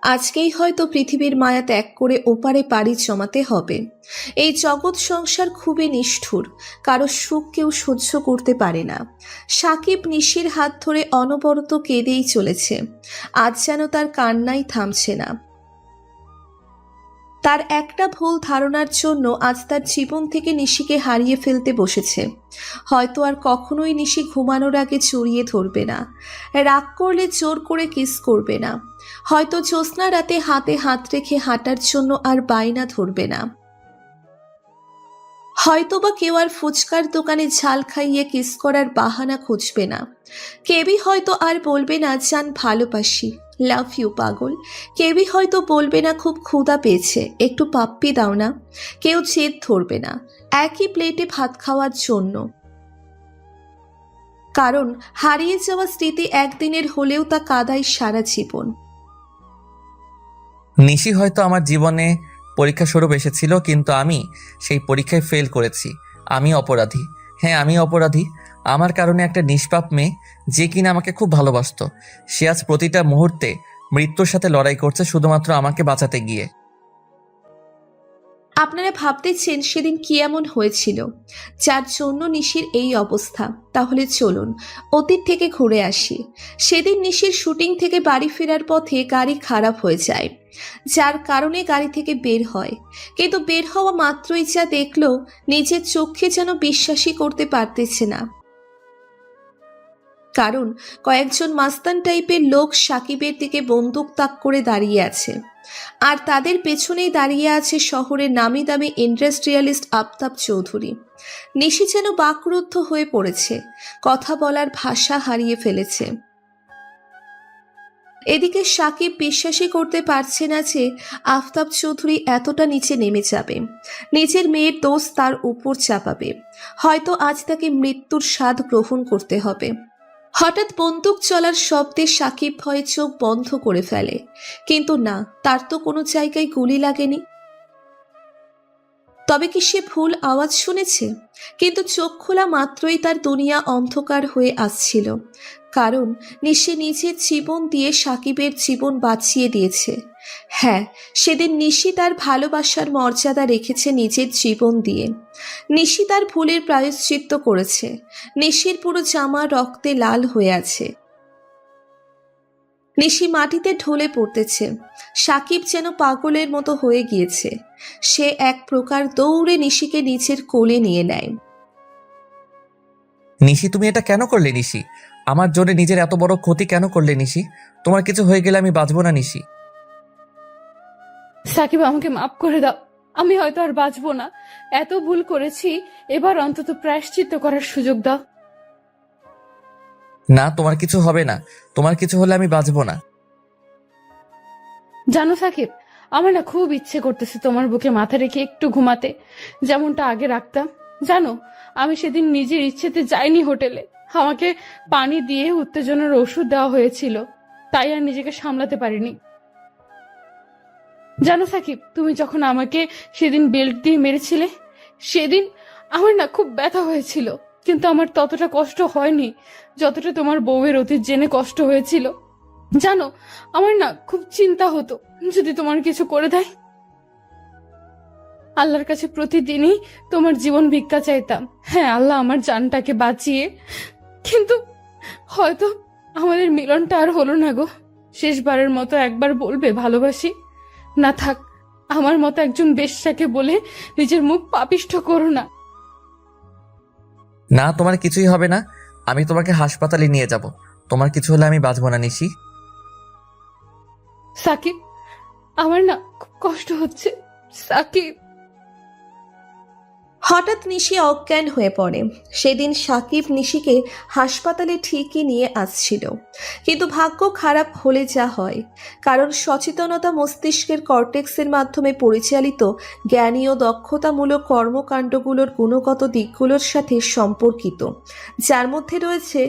আজকেই হয়তো পৃথিবীর মায়া ত্যাগ করে ওপারে পাড়ি জমাতে হবে। এই জগৎ সংসার খুবই নিষ্ঠুর, কারো সুখ কেউ সহ্য করতে পারে না। সাকিব নিশির হাত ধরে অনবরত কেঁদেই চলেছে। আজ যেন তার কান্নাই থামছে না। তার একটা ভুল ধারণার জন্য আজ তার জীবন থেকে নিশিকে হারিয়ে ফেলতে বসেছে। হয়তো আর কখনোই নিশি ঘুমানোর আগে জড়িয়ে ধরবে না, রাগ করলে জোর করে কিস করবে না, হয়তো জ্যোৎস্না রাতে হাতে হাত রেখে হাঁটার জন্য আর বায়না ধরবে না, হয়তোবা কেউ আর ফুচকার দোকানে ঝাল খাইয়ে কিস করার বাহানা খুঁজবে না। কেবি হয়তো আর বলবে না জান ভালোবাসি, লাভ ইউ পাগল। কেবি হয়তো বলবে না খুব ক্ষুধা পেয়েছে, একটু পাপ্পি দাও না। কেউ জেদ ধরবে না একই প্লেটে ভাত খাওয়ার জন্য, কারণ হারিয়ে যাওয়া স্মৃতি একদিনের হলেও তা কাদায় সারা জীবন। নিশি হয়তো আমার জীবনে পরীক্ষা স্বরূপ এসেছিল, কিন্তু আমি সেই পরীক্ষায় ফেল করেছি। আমি অপরাধী। হ্যাঁ, আমি অপরাধী। আমার কারণে একটা নিষ্পাপ মেয়ে, যে কিনা আমাকে খুব ভালোবাসতো, সে আজ প্রতিটা মুহূর্তে মৃত্যুর সাথে লড়াই করছে শুধুমাত্র আমাকে বাঁচাতে গিয়ে। আপনারা ভাবতেছেন সেদিন কি এমন হয়েছিল যার জন্য নিশির এই অবস্থা? তাহলে চলুন অতীত থেকে ঘুরে আসি। সেদিন নিশির শুটিং থেকে বাড়ি ফেরার পথে গাড়ি খারাপ হয়ে যায়, যার কারণে গাড়ি থেকে বের হয়। কিন্তু বের হওয়া মাত্রই যা দেখলো, নিজের চোখে যেন বিশ্বাসই করতে পারতেছে না। কারণ কয়েকজন মাস্তান টাইপের লোক সাকিবের দিকে বন্দুক তাক করে দাঁড়িয়ে আছে, আর তাদের পেছনেই দাঁড়িয়ে আছে শহরের নামি দামি ইন্ডাস্ট্রিয়ালিস্ট আফতাব চৌধুরী। নিশি যেন বাকরুদ্ধ হয়ে পড়েছে, কথা বলার ভাষা হারিয়ে ফেলেছে। এদিকে সাকিব বিশ্বাসই করতে পারছে না যে আফতাব চৌধুরী এতটা নিচে নেমে যাবে, নিজের মেয়ের দোষ তার উপর চাপাবে। হয়তো আজ তাকে মৃত্যুর স্বাদ গ্রহণ করতে হবে। হঠাৎ বন্দুক চলার শব্দে সাকিব ভয়ে চোখ বন্ধ করে ফেলে, কিন্তু না, তার তো কোনো জায়গায় গুলি লাগেনি। তবে কি সে ভুল আওয়াজ শুনেছে? কিন্তু চোখ খোলা মাত্রই তার দুনিয়া অন্ধকার হয়ে আসছিল, কারণ নিশি নিজের জীবন দিয়ে সাকিবের জীবন বাঁচিয়ে দিয়েছে। হ্যাঁ, সেদিন নিশি তার ভালোবাসার মর্যাদা রেখেছে নিজের জীবন দিয়ে। নিশি তার ভুলের প্রায়শ্চিত্ত করেছে। নিশির পুরো জামা রক্তে লাল হয়ে আছে। নিশি মাটিতে ঢলে পড়তেছে। সাকিব যেন পাগলের মতো হয়ে গিয়েছে। সে এক প্রকার দৌড়ে নিশিকে নিচের কোলে নিয়ে নেয়। নিশি, তুমি এটা কেন করলে? নিশি, আমার জন্য নিজের এত বড় ক্ষতি কেন করলে? নিশি, তোমার কিছু হয়ে গেলে আমি বাঁচবো না। নিশি, সাকিব, আমাকে মাফ করে দাও। আমি হয়তো আর বাঁচবো না। এত ভুল করেছি, এবার অন্তত প্রায়শ্চিত্ত করার সুযোগ দাও। না, তোমার কিছু হবে না। তোমার কিছু হলে আমি বাঁচবো না। জানো সাকিব, আমার না খুব ইচ্ছে করতেছে তোমার বুকে মাথা রেখে একটু ঘুমাতে, যেমনটা আগে রাখতাম। জানো, আমি সেদিন নিজের ইচ্ছেতে যাইনি হোটেলে। আমাকে পানি দিয়ে উত্তেজনার ওষুধ দেওয়া হয়েছিল, তাই আর নিজেকে সামলাতে পারিনি। জানো সাকিব, তুমি যখন আমাকে সেদিন বেল্ট দিয়ে মেরেছিলে, সেদিন আমার না খুব ব্যথা হয়েছিল। কিন্তু আমার ততটা কষ্ট হয়নি যতটা তোমার বউয়ের অতীত জেনে কষ্ট হয়েছিল। জানো, আমার না খুব চিন্তা হতো যদি তোমার কিছু করে দেয়। আল্লাহর কাছে প্রতিদিনই তোমার জীবন ভিক্ষা চাইতাম। হ্যাঁ, আল্লাহ আমার জানটাকে বাঁচিয়ে, কিন্তু হয়তো আমাদের মিলনটা আর হলো না গো। শেষবারের মতো একবার বলবে ভালোবাসি? না থাক, আমার মতো একজন বেশ্যাকে বলে নিজের মুখ পাপিষ্ঠ করো না। না, তোমার কিছুই হবে না। আমি তোমাকে হাসপাতালে নিয়ে যাব। তোমার কিছু হলে আমি বাঁচবো না নিশি। সাকিব, আমার না খুব কষ্ট হচ্ছে। সাকিব। হঠাৎ নিশি অজ্ঞান হয়ে পড়ে। সেদিন সাকিব নিশিকে হাসপাতালে ঠিকই নিয়ে আসছিল, কিন্তু ভাগ্য খারাপ হলে যা হয়। কারণ সচেতনতা মস্তিষ্কের কর্টেক্সের মাধ্যমে পরিচালিত জ্ঞানী ও দক্ষতামূলক কর্মকাণ্ডগুলোর গুণগত দিকগুলোর সাথে সম্পর্কিত, যার মধ্যে রয়েছে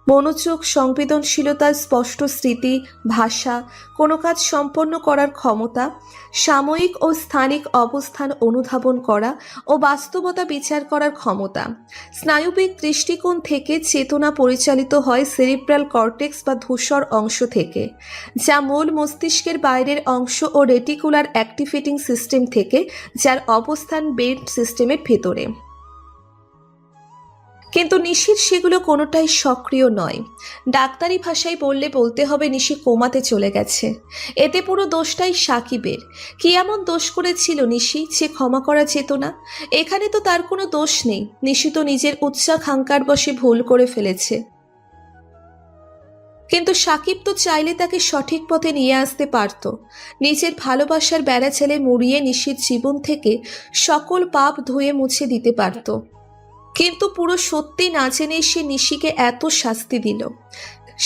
মনোযোগ, সংবেদনশীলতা, স্পষ্ট স্মৃতি, ভাষা, কোনো কাজ সম্পন্ন করার ক্ষমতা, সাময়িক ও স্থানিক অবস্থান অনুধাবন করা ও বাস্তবতা বিচার করার ক্ষমতা। স্নায়ুবিক দৃষ্টিকোণ থেকে চেতনা পরিচালিত হয় সেরিব্রাল কর্টেক্স বা ধূসর অংশ থেকে, যা মূল মস্তিষ্কের বাইরের অংশ, ও রেটিকুলার অ্যাক্টিভেটিং সিস্টেম থেকে, যার অবস্থান ব্রেন সিস্টেমের ভেতরে। কিন্তু নিশির সেগুলো কোনোটাই সক্রিয় নয়। ডাক্তারি ভাষায় বলতে হবে নিশি কোমাতে চলে গেছে। এতে পুরো দোষটাই সাকিবের। কি এমন দোষ করেছিল নিশি যে ক্ষমা করা যেত না? এখানে তো তার কোনো দোষ নেই। নিশি তো নিজের উচ্চাকাঙ্ক্ষার বশে ভুল করে ফেলেছে। কিন্তু সাকিব তো চাইলে তাকে সঠিক পথে নিয়ে আসতে পারত। নিজের ভালোবাসার বেড়া ছেলে মুড়িয়ে নিশির জীবন থেকে সকল পাপ ধুয়ে মুছে দিতে পারত। কিন্তু পুরো সত্যি না জেনে সে নিশিকে এত শাস্তি দিল।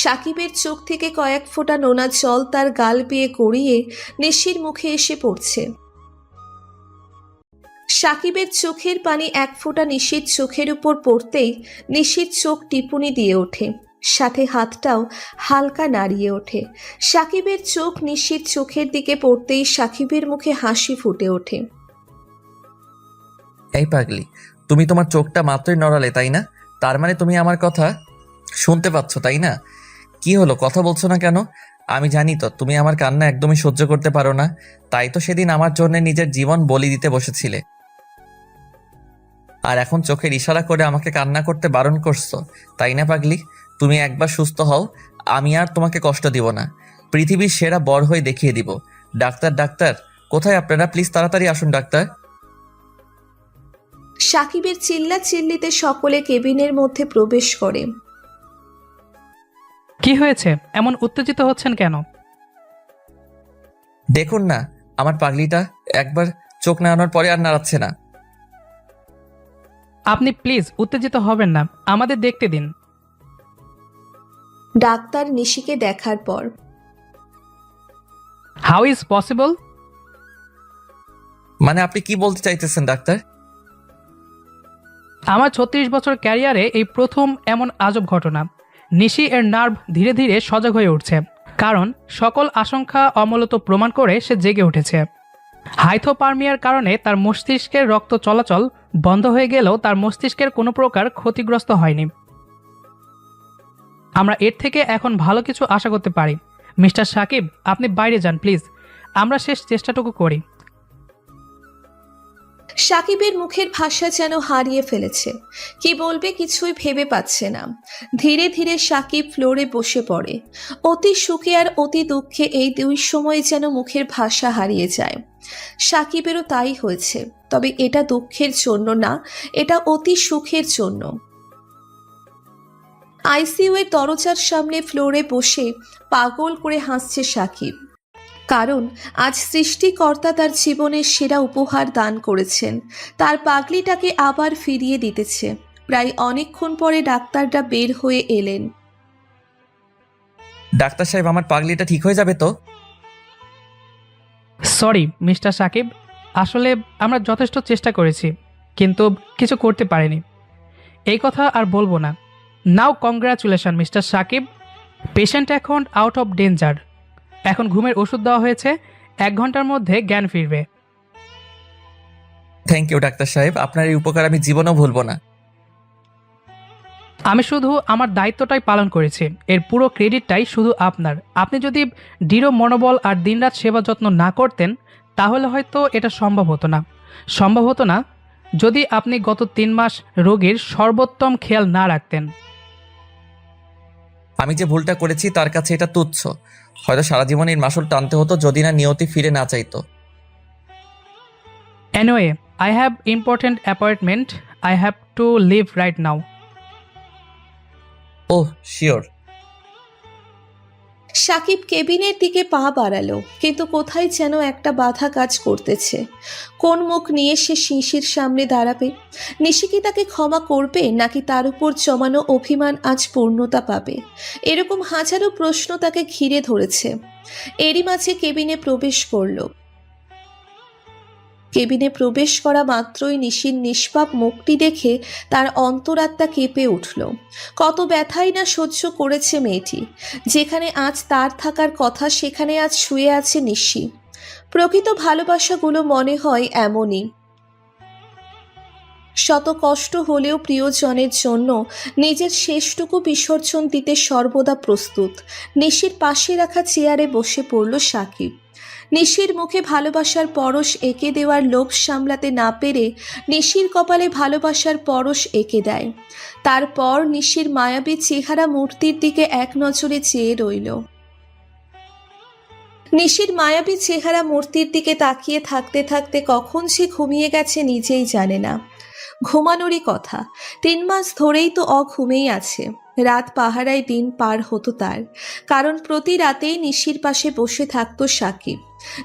সাকিবের চোখ থেকে কয়েক ফোঁটা নোনা জল তার গাল বেয়ে গড়িয়ে নিশির মুখে এসে পড়ছে। সাকিবের চোখের পানি এক ফোঁটা নিশির চোখের উপর পড়তেই নিশির চোখ টিপুনি দিয়ে ওঠে, সাথে হাতটাও হালকা নাড়িয়ে ওঠে। সাকিবের চোখ নিশির চোখের দিকে পড়তেই সাকিবের মুখে হাসি ফুটে ওঠে। এই পাগলি, তুমি তোমার চোখটা মাত্রই নড়ালে, তাই না? তার মানে তুমি আমার কথা শুনতে পাচ্ছ, তাই না? কি হলো, কথা বলছো না কেন? আমি জানি তো তুমি আমার কান্না একদমই সহ্য করতে পারো না। তাই তো সেদিন আমার জন্য নিজের জীবন বলি দিতে বসেছিলে, আর এখন চোখের ইশারা করে আমাকে কান্না করতে বারণ করছো, তাই না পাগলি? তুমি একবার সুস্থ হও, আমি আর তোমাকে কষ্ট দিব না। পৃথিবীর সেরা বর হয়ে দেখিয়ে দিব। ডাক্তার, ডাক্তার কোথায় আপনারা? প্লিজ তাড়াতাড়ি আসুন ডাক্তার। সাকিবের চিল্লা চিল্লিতে সকলে কেবিনের মধ্যে প্রবেশ করে। কি হয়েছে? এমন উত্তেজিত হচ্ছেন কেন? দেখুন না, আমার পাগলিটা একবার চোখ নাড়ানোর পরে আর নাড়াচ্ছে না। আপনি প্লিজ উত্তেজিত হবেন না, আমাদের দেখতে দিন। ডাক্তার নিশিকে দেখার পর, হাউ ইজ পসিবল? মানে আপনি কি বলতে চাইতেছেন ডাক্তার? আমার 36 বছর ক্যারিয়ারে এই প্রথম এমন আজব ঘটনা। নিশি এর নার্ভ ধীরে ধীরে সজাগ হয়ে উঠছে, কারণ সকল আশঙ্কা অমূলত প্রমাণ করে সে জেগে উঠেছে। হাইথোপারমিয়ার কারণে তার মস্তিষ্কের রক্ত চলাচল বন্ধ হয়ে গেলেও তার মস্তিষ্কের কোনো প্রকার ক্ষতিগ্রস্ত হয়নি। আমরা এর থেকে এখন ভালো কিছু আশা করতে পারি। মিস্টার সাকিব, আপনি বাইরে যান প্লিজ, আমরা শেষ চেষ্টাটুকু করি। সাকিবের মুখের ভাষা যেন হারিয়ে ফেলেছে। কি বলবে কিছুই ভেবে পাচ্ছে না। ধীরে ধীরে সাকিব ফ্লোরে বসে পড়ে। অতি সুখে আর অতি দুঃখে এই দুই সময় যেন মুখের ভাষা হারিয়ে যায়। সাকিবেরও তাই হয়েছে, তবে এটা দুঃখের জন্য না, এটা অতি সুখের জন্য। আইসিইউ এর দরজার সামনে ফ্লোরে বসে পাগল করে হাসছে সাকিব। কারণ আজ সৃষ্টিকর্তা তার জীবনের সেরা উপহার দান করেছেন, তার পাগলিটাকে আবার ফিরিয়ে দিতেছে। প্রায় অনেকক্ষণ পরে ডাক্তাররা বের হয়ে এলেন। ডাক্তার সাহেব, আমার পাগলিটা ঠিক হয়ে যাবে তো? সরি মিস্টার সাকিব, আসলে আমরা যথেষ্ট চেষ্টা করেছি, কিন্তু কিছু করতে পারিনি। এই কথা আর বলবো না। নাও কংগ্রাচুলেশন মিস্টার সাকিব, পেশেন্ট এখন আউট অফ ডেঞ্জার। এখন ঘুমের ওষুধ দেওয়া হয়েছে, 1 ঘন্টার মধ্যে জ্ঞান ফিরবে। থ্যাংক ইউ ডাক্তার সাহেব, আপনার এই উপকার আমি জীবনেও ভুলব না। আমি শুধু আমার দায়িত্বটাই পালন করেছি, এর পুরো ক্রেডিটটাই শুধু আপনার। আপনি যদি দৃঢ় মনোবল আর দিনরাত সেবা যত্ন না করতেন তাহলে হয়তো এটা সম্ভব হতো না যদি আপনি গত 3 মাস রোগীর সর্বোত্তম খেয়াল না রাখতেন। আমি যে ভুলটা করেছি তার কাছে এটা তুচ্ছ। হয়তো সারা জীবন এর মাসুল টানতে হতো যদি না নিয়তি ফিরে না চাইতো। Anyway, I have important appointment. I have to leave right now. Oh sure. Sakib কেবিনের দিকে পা বাড়ালো, কিন্তু কোথায় যেন একটা বাধা কাজ করতেছে। কোন মুখ নিয়ে সে শিশির সামনে দাঁড়াবে? নিশি কি তাকে ক্ষমা করবে, নাকি তার উপর জমানো অভিমান আজ পূর্ণতা পাবে? এরকম হাজারো প্রশ্ন তাকে ঘিরে ধরেছে। এরই মাঝে কেবিনে প্রবেশ করলো। কেবিনে প্রবেশ করা মাত্রই নিশির নিষ্পাপ মুখটি দেখে তার অন্তরাত্মা কেঁপে উঠল। কত ব্যথাই না সহ্য করেছে মেয়েটি। যেখানে আজ তার থাকার কথা সেখানে আজ শুয়ে আছে নিশি। প্রকৃত ভালোবাসাগুলো মনে হয় এমনই, শত কষ্ট হলেও প্রিয়জনের জন্য নিজের শেষটুকু বিসর্জন দিতে সর্বদা প্রস্তুত। নিশির পাশে রাখা চেয়ারে বসে পড়ল সাকিব। নিশির মুখে ভালোবাসার পরশ এঁকে দেওয়ার লোভ সামলাতে না পেরে নিশির কপালে ভালোবাসার পরশ এঁকে দেয়। তারপর নিশির মায়াবী চেহারা মূর্তির দিকে এক নজরে চেয়ে রইল। নিশির মায়াবী চেহারা মূর্তির দিকে তাকিয়ে থাকতে থাকতে কখন সে ঘুমিয়ে গেছে নিজেই জানে না। ঘুমানোরই কথা, 3 মাস ধরেই তো অঘুমেই আছে। রাত পাহারায় দিন পার হতো তার, কারণ প্রতি রাতেই নিশির পাশে বসে থাকতো সাকিব।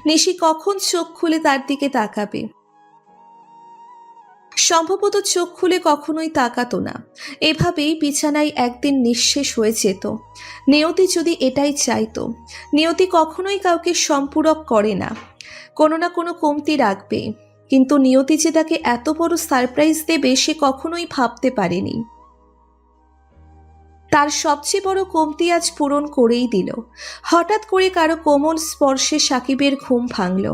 নিশি কখন চোখ খুলে তার দিকে তাকাবে? সম্ভবত চোখ খুলে কখনোই তাকাতো না। এভাবেই বিছানায় একদিন নিঃশেষ হয়ে যেত। নিয়তি যদি এটাই চাইতো। নিয়তি কখনোই কাউকে সম্পূরক করে না, কোনো না কোনো কমতি রাখবে। কিন্তু নিয়তি যে তাকে এত বড় সারপ্রাইজ দেবে সে কখনোই ভাবতে পারেনি। তার সবচেয়ে বড় কমতি আজ পূরণ করেই দিল। হঠাৎ করে কারো কোমল স্পর্শে সাকিবের ঘুম ভাঙল।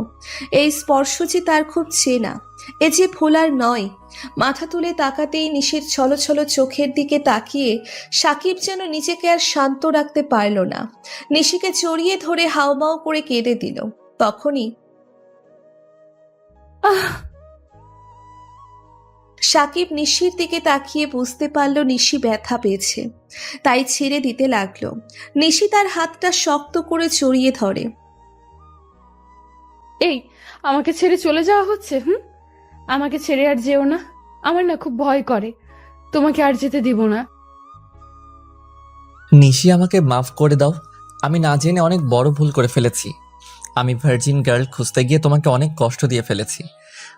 এই স্পর্শ যে তার খুব চেনা, এ যে ভোলার নয়। মাথা তুলে তাকাতেই নিশির ছলছল চোখের দিকে তাকিয়ে সাকিব যেন নিজেকে আর শান্ত রাখতে পারল না। নিশিকে জড়িয়ে ধরে হাউমাউ করে কেঁদে দিল। তখনই সাকিব নিশির দিকে তাকিয়ে বুঝতে পারল নিশি ব্যথা পেয়েছে, তাই ছেড়ে দিতে লাগলো। নিশি তার হাতটা শক্ত করে জড়িয়ে ধরে। এই, আমাকে ছেড়ে চলে যাওয়া হচ্ছে? আমাকে ছেড়ে আর যেও না, আমার না খুব ভয় করে। তোমাকে আর যেতে দিব না। নিশি আমাকে মাফ করে দাও, আমি না জেনে অনেক বড় ভুল করে ফেলেছি। আমি ভার্জিন গার্ল খুঁজতে গিয়ে তোমাকে অনেক কষ্ট দিয়ে ফেলেছি।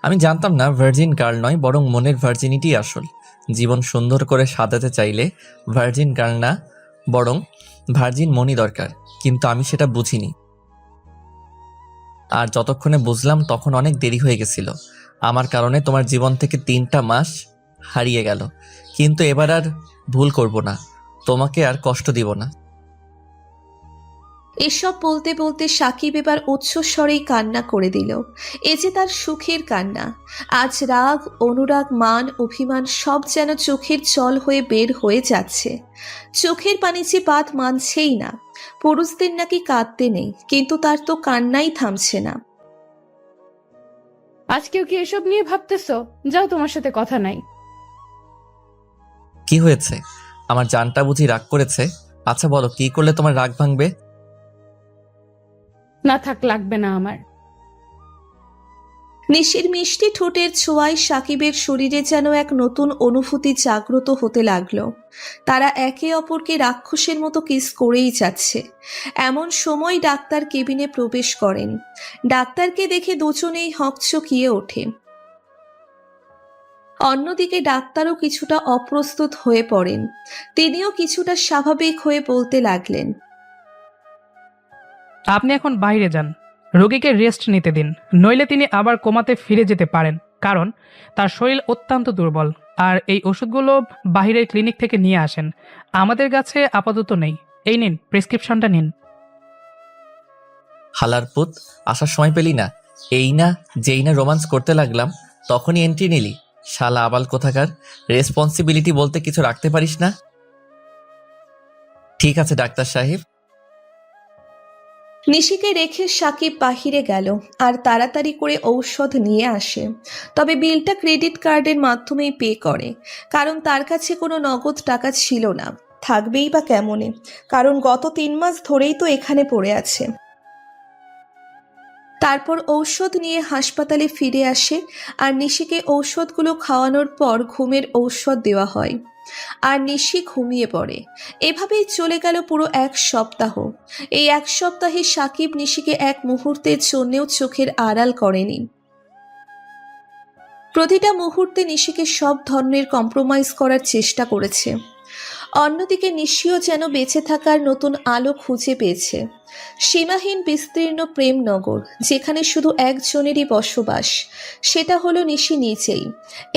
আমি জানতাম না ভার্জিন গার্ল নয়, বরং মনের ভার্জিনিটি আসল। জীবন সুন্দর করে সাজাতে চাইলে ভার্জিন গার্ল না, বরং ভার্জিন মনি দরকার। কিন্তু আমি সেটা বুঝিনি, আর যতক্ষণে বুঝলাম তখন অনেক দেরি হয়ে গেছিল। আমার কারণে তোমার জীবন থেকে 3টা মাস হারিয়ে গেল। কিন্তু এবার আর ভুল করব না, তোমাকে আর কষ্ট দিব না। এসব বলতে বলতে সাকিব এবার উচ্চস্বরেই কান্না করে দিল। এ যে তার সুখের কান্না। আজ রাগ, অনুরাগ, মান, অভিমান সব যেন চোখের জল হয়ে বের হয়ে যাচ্ছে। চোখের পানি যে বাদ মানছেই না। পুরুষদের নাকি কাঁদতে নেই, কিন্তু তার তো কান্নাই থামছে না। আজকেও কি এসব নিয়ে ভাবতেছো? যাও, তোমার সাথে কথা নাই। কি হয়েছে? আমার জানটা বুঝি রাগ করেছে? আচ্ছা বলো, কি করলে তোমার রাগ ভাঙবে? না থাক, লাগবে না আমার। নিশির মিষ্টি ঠোঁটের ছোঁয়ায় সাকিবের শরীরে যেন এক নতুন অনুভূতি জাগ্রত হতে লাগলো। তারা একে অপরকে রাক্ষসের মতো কিস করেই যাচ্ছে। এমন সময় ডাক্তার কেবিনে প্রবেশ করেন। ডাক্তারকে দেখে দুজনেই হকচকিয়ে ওঠে। অন্যদিকে ডাক্তারও কিছুটা অপ্রস্তুত হয়ে পড়েন। তিনিও কিছুটা স্বাভাবিক হয়ে বলতে লাগলেন, আপনি এখন বাইরে যান, রোগীকে রেস্ট নিতে দিন, নইলে তিনি আবার কোমাতে ফিরে যেতে পারেন, কারণ তার শরীর অত্যন্ত দুর্বল। আর এই ওষুধগুলো বাইরের ক্লিনিক থেকে নিয়ে আসেন, আমাদের কাছে আপাতত নেই। এই নিন, প্রেসক্রিপশনটা নিন। হালার পুত, আসার সময় পেলি না? এই না যেই না রোমান্স করতে লাগলাম, তখনই এন্ট্রি নিলি? শালা আবাল কোথাকার, রেসপন্সিবিলিটি বলতে কিছু রাখতে পারিস না? ঠিক আছে ডাক্তার সাহেব। নিশিকে রেখে সাকিব বাহিরে গেল আর তাড়াতাড়ি করে ঔষধ নিয়ে আসে। তবে বিলটা ক্রেডিট কার্ডের মাধ্যমেই পে করে, কারণ তার কাছে কোনো নগদ টাকা ছিল না। থাকবেই বা কেমনে, কারণ গত 3 মাস ধরেই তো এখানে পড়ে আছে। তারপর ঔষধ নিয়ে হাসপাতালে ফিরে আসে আর নিশিকে ঔষধগুলো খাওয়ানোর পর ঘুমের ঔষধ দেওয়া হয় আর নিশি ঘুমিয়ে পড়ে। এভাবেই চলে গেল পুরো 1 সপ্তাহ। এই 1 সপ্তাহে সাকিব নিশিকে এক মুহূর্তের জন্যেও চোখের আড়াল করেনি। প্রতিটা মুহূর্তে নিশিকে সব ধরনের কম্প্রোমাইজ করার চেষ্টা করেছে। অন্যদিকে নিশিও যেন বেঁচে থাকার নতুন আলো খুঁজে পেয়েছে। সীমাহীন বিস্তীর্ণ প্রেমনগর, যেখানে শুধু একজনেরই বসবাস, সেটা হলো নিশি নিজেই।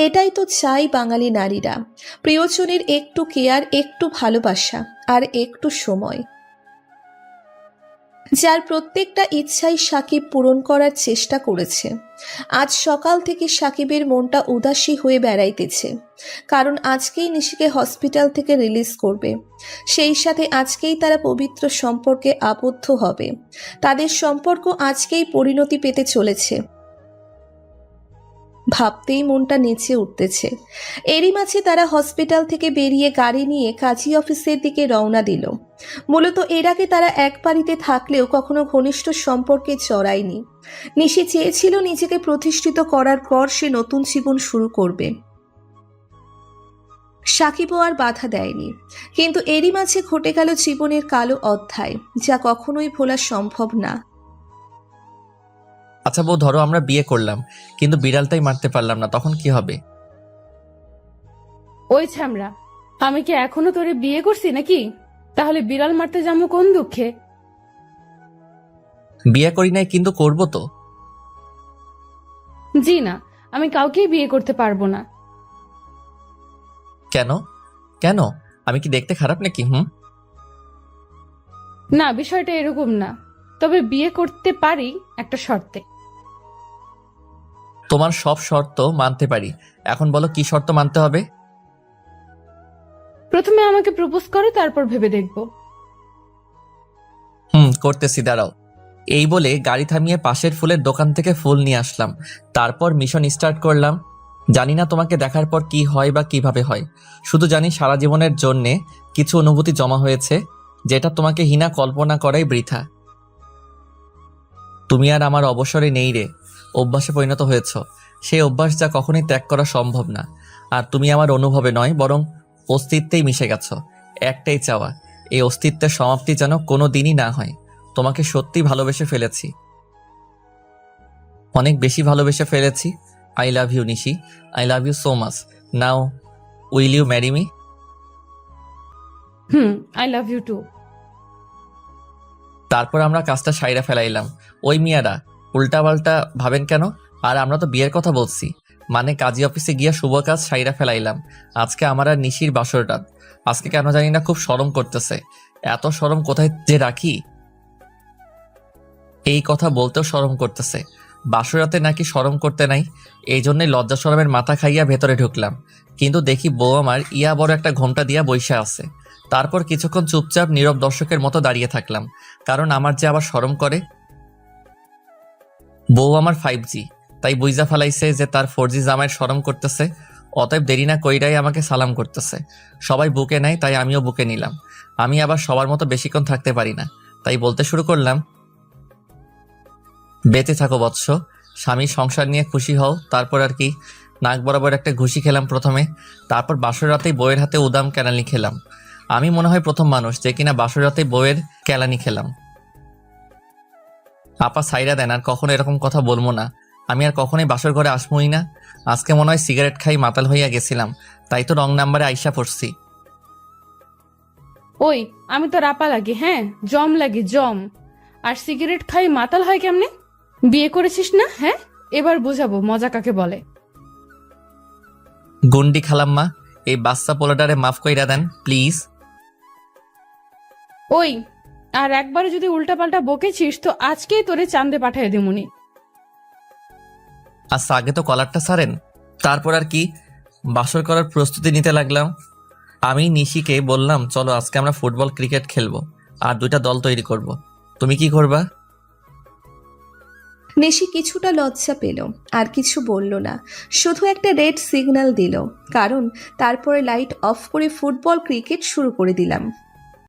এটাই তো চাই বাঙালি নারীরা, প্রিয়জনের একটু কেয়ার, একটু ভালোবাসা আর একটু সময়। যার প্রত্যেকটা ইচ্ছাই সাকিব পূরণ করার চেষ্টা করেছে। আজ সকাল থেকে সাকিবের মনটা উদাসী হয়ে বেড়াইতেছে, কারণ আজকেই নিশিকে হসপিটাল থেকে রিলিজ করবে। সেই সাথে আজকেই তারা পবিত্র সম্পর্কে আবদ্ধ হবে। তাদের সম্পর্ক আজকেই পরিণতি পেতে চলেছে। ভাবতেই মনটা নেচে উঠতেছে। এরই মাঝে তারা হসপিটাল থেকে বেরিয়ে গাড়ি নিয়ে কাজী অফিসের দিকে রওনা দিল। মূলত এর আগে তারা এক বাড়িতে থাকলেও কখনো ঘনিষ্ঠ সম্পর্কে জড়ায়নি। নিশি চেয়েছিল নিজেকে প্রতিষ্ঠিত করার পর সে নতুন জীবন শুরু করবে। সাকিবও আর বাধা দেয়নি, কিন্তু এরই মাঝে ঘটে গেল জীবনের কালো অধ্যায়, যা কখনোই ভোলা সম্ভব না। আচ্ছা বউ, ধরো আমরা বিয়ে করলাম কিন্তু বিড়ালটাই মারতে পারলাম না, তখন কি হবে? ওই ছ্যামরা, আমি কি এখনো তোরে বিয়ে করছি নাকি? তাহলে বিড়াল মারতে যাবো কোন দুঃখে? বিয়ে করি নাই কিন্তু করব তো। জি না, আমি কাউকেই বিয়ে করতে পারবো না। কেন কেন? আমি কি দেখতে খারাপ নাকি? না, বিষয়টা এরকম না, তবে বিয়ে করতে পারি একটা শর্তে। তোমার সব শর্ত মানতে পারি, এখন বলো কি শর্ত মানতে হবে? প্রথমে আমাকে প্রপোজ করো, তারপর ভেবে দেখবো। করতেছি, দাঁড়াও। এই বলে গাড়ি থামিয়ে পাশের ফুলের দোকান থেকে ফুল নিয়ে আসলাম। তারপর মিশন স্টার্ট করলাম। জানি না তোমাকে দেখার পর কি হয় বা কিভাবে হয়, শুধু জানি সারা জীবনের জন্যে কিছু অনুভূতি জমা হয়েছে, যেটা তোমাকে হীনা কল্পনা করাই বৃথা। তুমি আর আমার অবসরে নেই রে, অভ্যাসে পরিণত হয়েছ। সেই অভ্যাস যা কখনোই ত্যাগ করা সম্ভব না। আর তুমি আমার অনুভবে নয়, বরং অস্তিত্বেই মিশে গেছ। একটাই চাওয়া, এই অস্তিত্বের সমাপ্তি যেন কোনো দিনই না হয়। তোমাকে সত্যি ভালোবেসে ফেলেছি, অনেক বেশি ভালোবেসে ফেলেছি। I love you Nishi, I love you so much. Now will you marry me? I love you too. তারপর আমরা কাজটা সাইরা ফেলাইলাম। ওই মিয়ারা উল্টাপাল্টা ভাবেন কেন? আর আমরা তো বিয়ের কথা বলছি, মানে কাজী অফিসে গিয়া শুভ কাজ সাইরা ফেলাইলাম। আজকে আমার আর নিশির বাসর রাত। আজকে কেন জানি না খুব শরম করতেছে। এত শরম কোথায় যে রাখি, এই কথা বলতেও শরম করতেছে। বাসরাতে নাকি শরম করতে নাই, এই জন্যই লজ্জা শরমের মাথা খাইয়া ভেতরে ঢুকলাম। কিন্তু দেখি বউ আমার ইয়া বড় একটা ঘোমটা দিয়া বইসা আছে। তারপর কিছুক্ষণ চুপচাপ নীরব দর্শকের মতো দাঁড়িয়ে থাকলাম, কারণ আমার যে আবার শরম করে। বউ আমার 5G, তাই বুইজা ফেলাইছে যে তার 4G জামাইয়ের শরম করতেছে। অতএব দেরি না কইরাই আমাকে সালাম করতেছে। সবাই বুকে নেয়, তাই আমিও বুকে নিলাম। আমি আবার সবার মতো বেশিক্ষণ থাকতে পারি না, তাই বলতে শুরু করলাম, বেঁচে থাকো বৎস, স্বামী সংসার নিয়ে খুশি হও। তারপর আর কি, নাক বরাবর একটা ঘুষি খেলাম প্রথমে, তারপর বাসর রাতেই বউয়ের হাতে উদাম কেলানি খেলাম। আমি মনে হয় প্রথম মানুষ যে কিনা বাসর রাতে বউয়ের কেলানি খেলাম। আপা সাইরা দেন, আর কখনো এরকম কথা বলবো না। আমি আর কখনোই বাসর ঘরে আসবোই না। আজকে মনে হয় সিগারেট খাই মাতাল হইয়া গেছিলাম, তাই তো রং নাম্বারে আইসা পড়ছি। ওই, আমি তো রাপা লাগি, হ্যাঁ জম লাগি জম। আর সিগারেট খাই মাতাল হয় কেমনে? বিয়ে করেছিস না? হ্যাঁ, এবার বুঝাবো মজা কাকে বলে। গুন্ডি খালাম্মা, এই বাচ্চা পোলাটারে মাফ কইরা দেন প্লিজ। ওই, আর একবার যদি উল্টাপাল্টা বকেছিস তো আজকেই তোরে চান্দে পাঠায় দিমুনি। আচ্ছা আগে তো কলারটা ছাড়েন। তারপর আর কি, বাসর করার প্রস্তুতি নিতে লাগলাম। আমি নিশিকে বললাম, চলো আজকে আমরা ফুটবল ক্রিকেট খেলবো আর 2টা দল তৈরি করব। তুমি কি করবা? নিশি কিছুটা লজ্জা পেল, আর কিছু বলল না, শুধু একটা রেড সিগন্যাল দিল। কারণ তারপরে লাইট অফ করে ফুটবল ক্রিকেট শুরু করে দিলাম।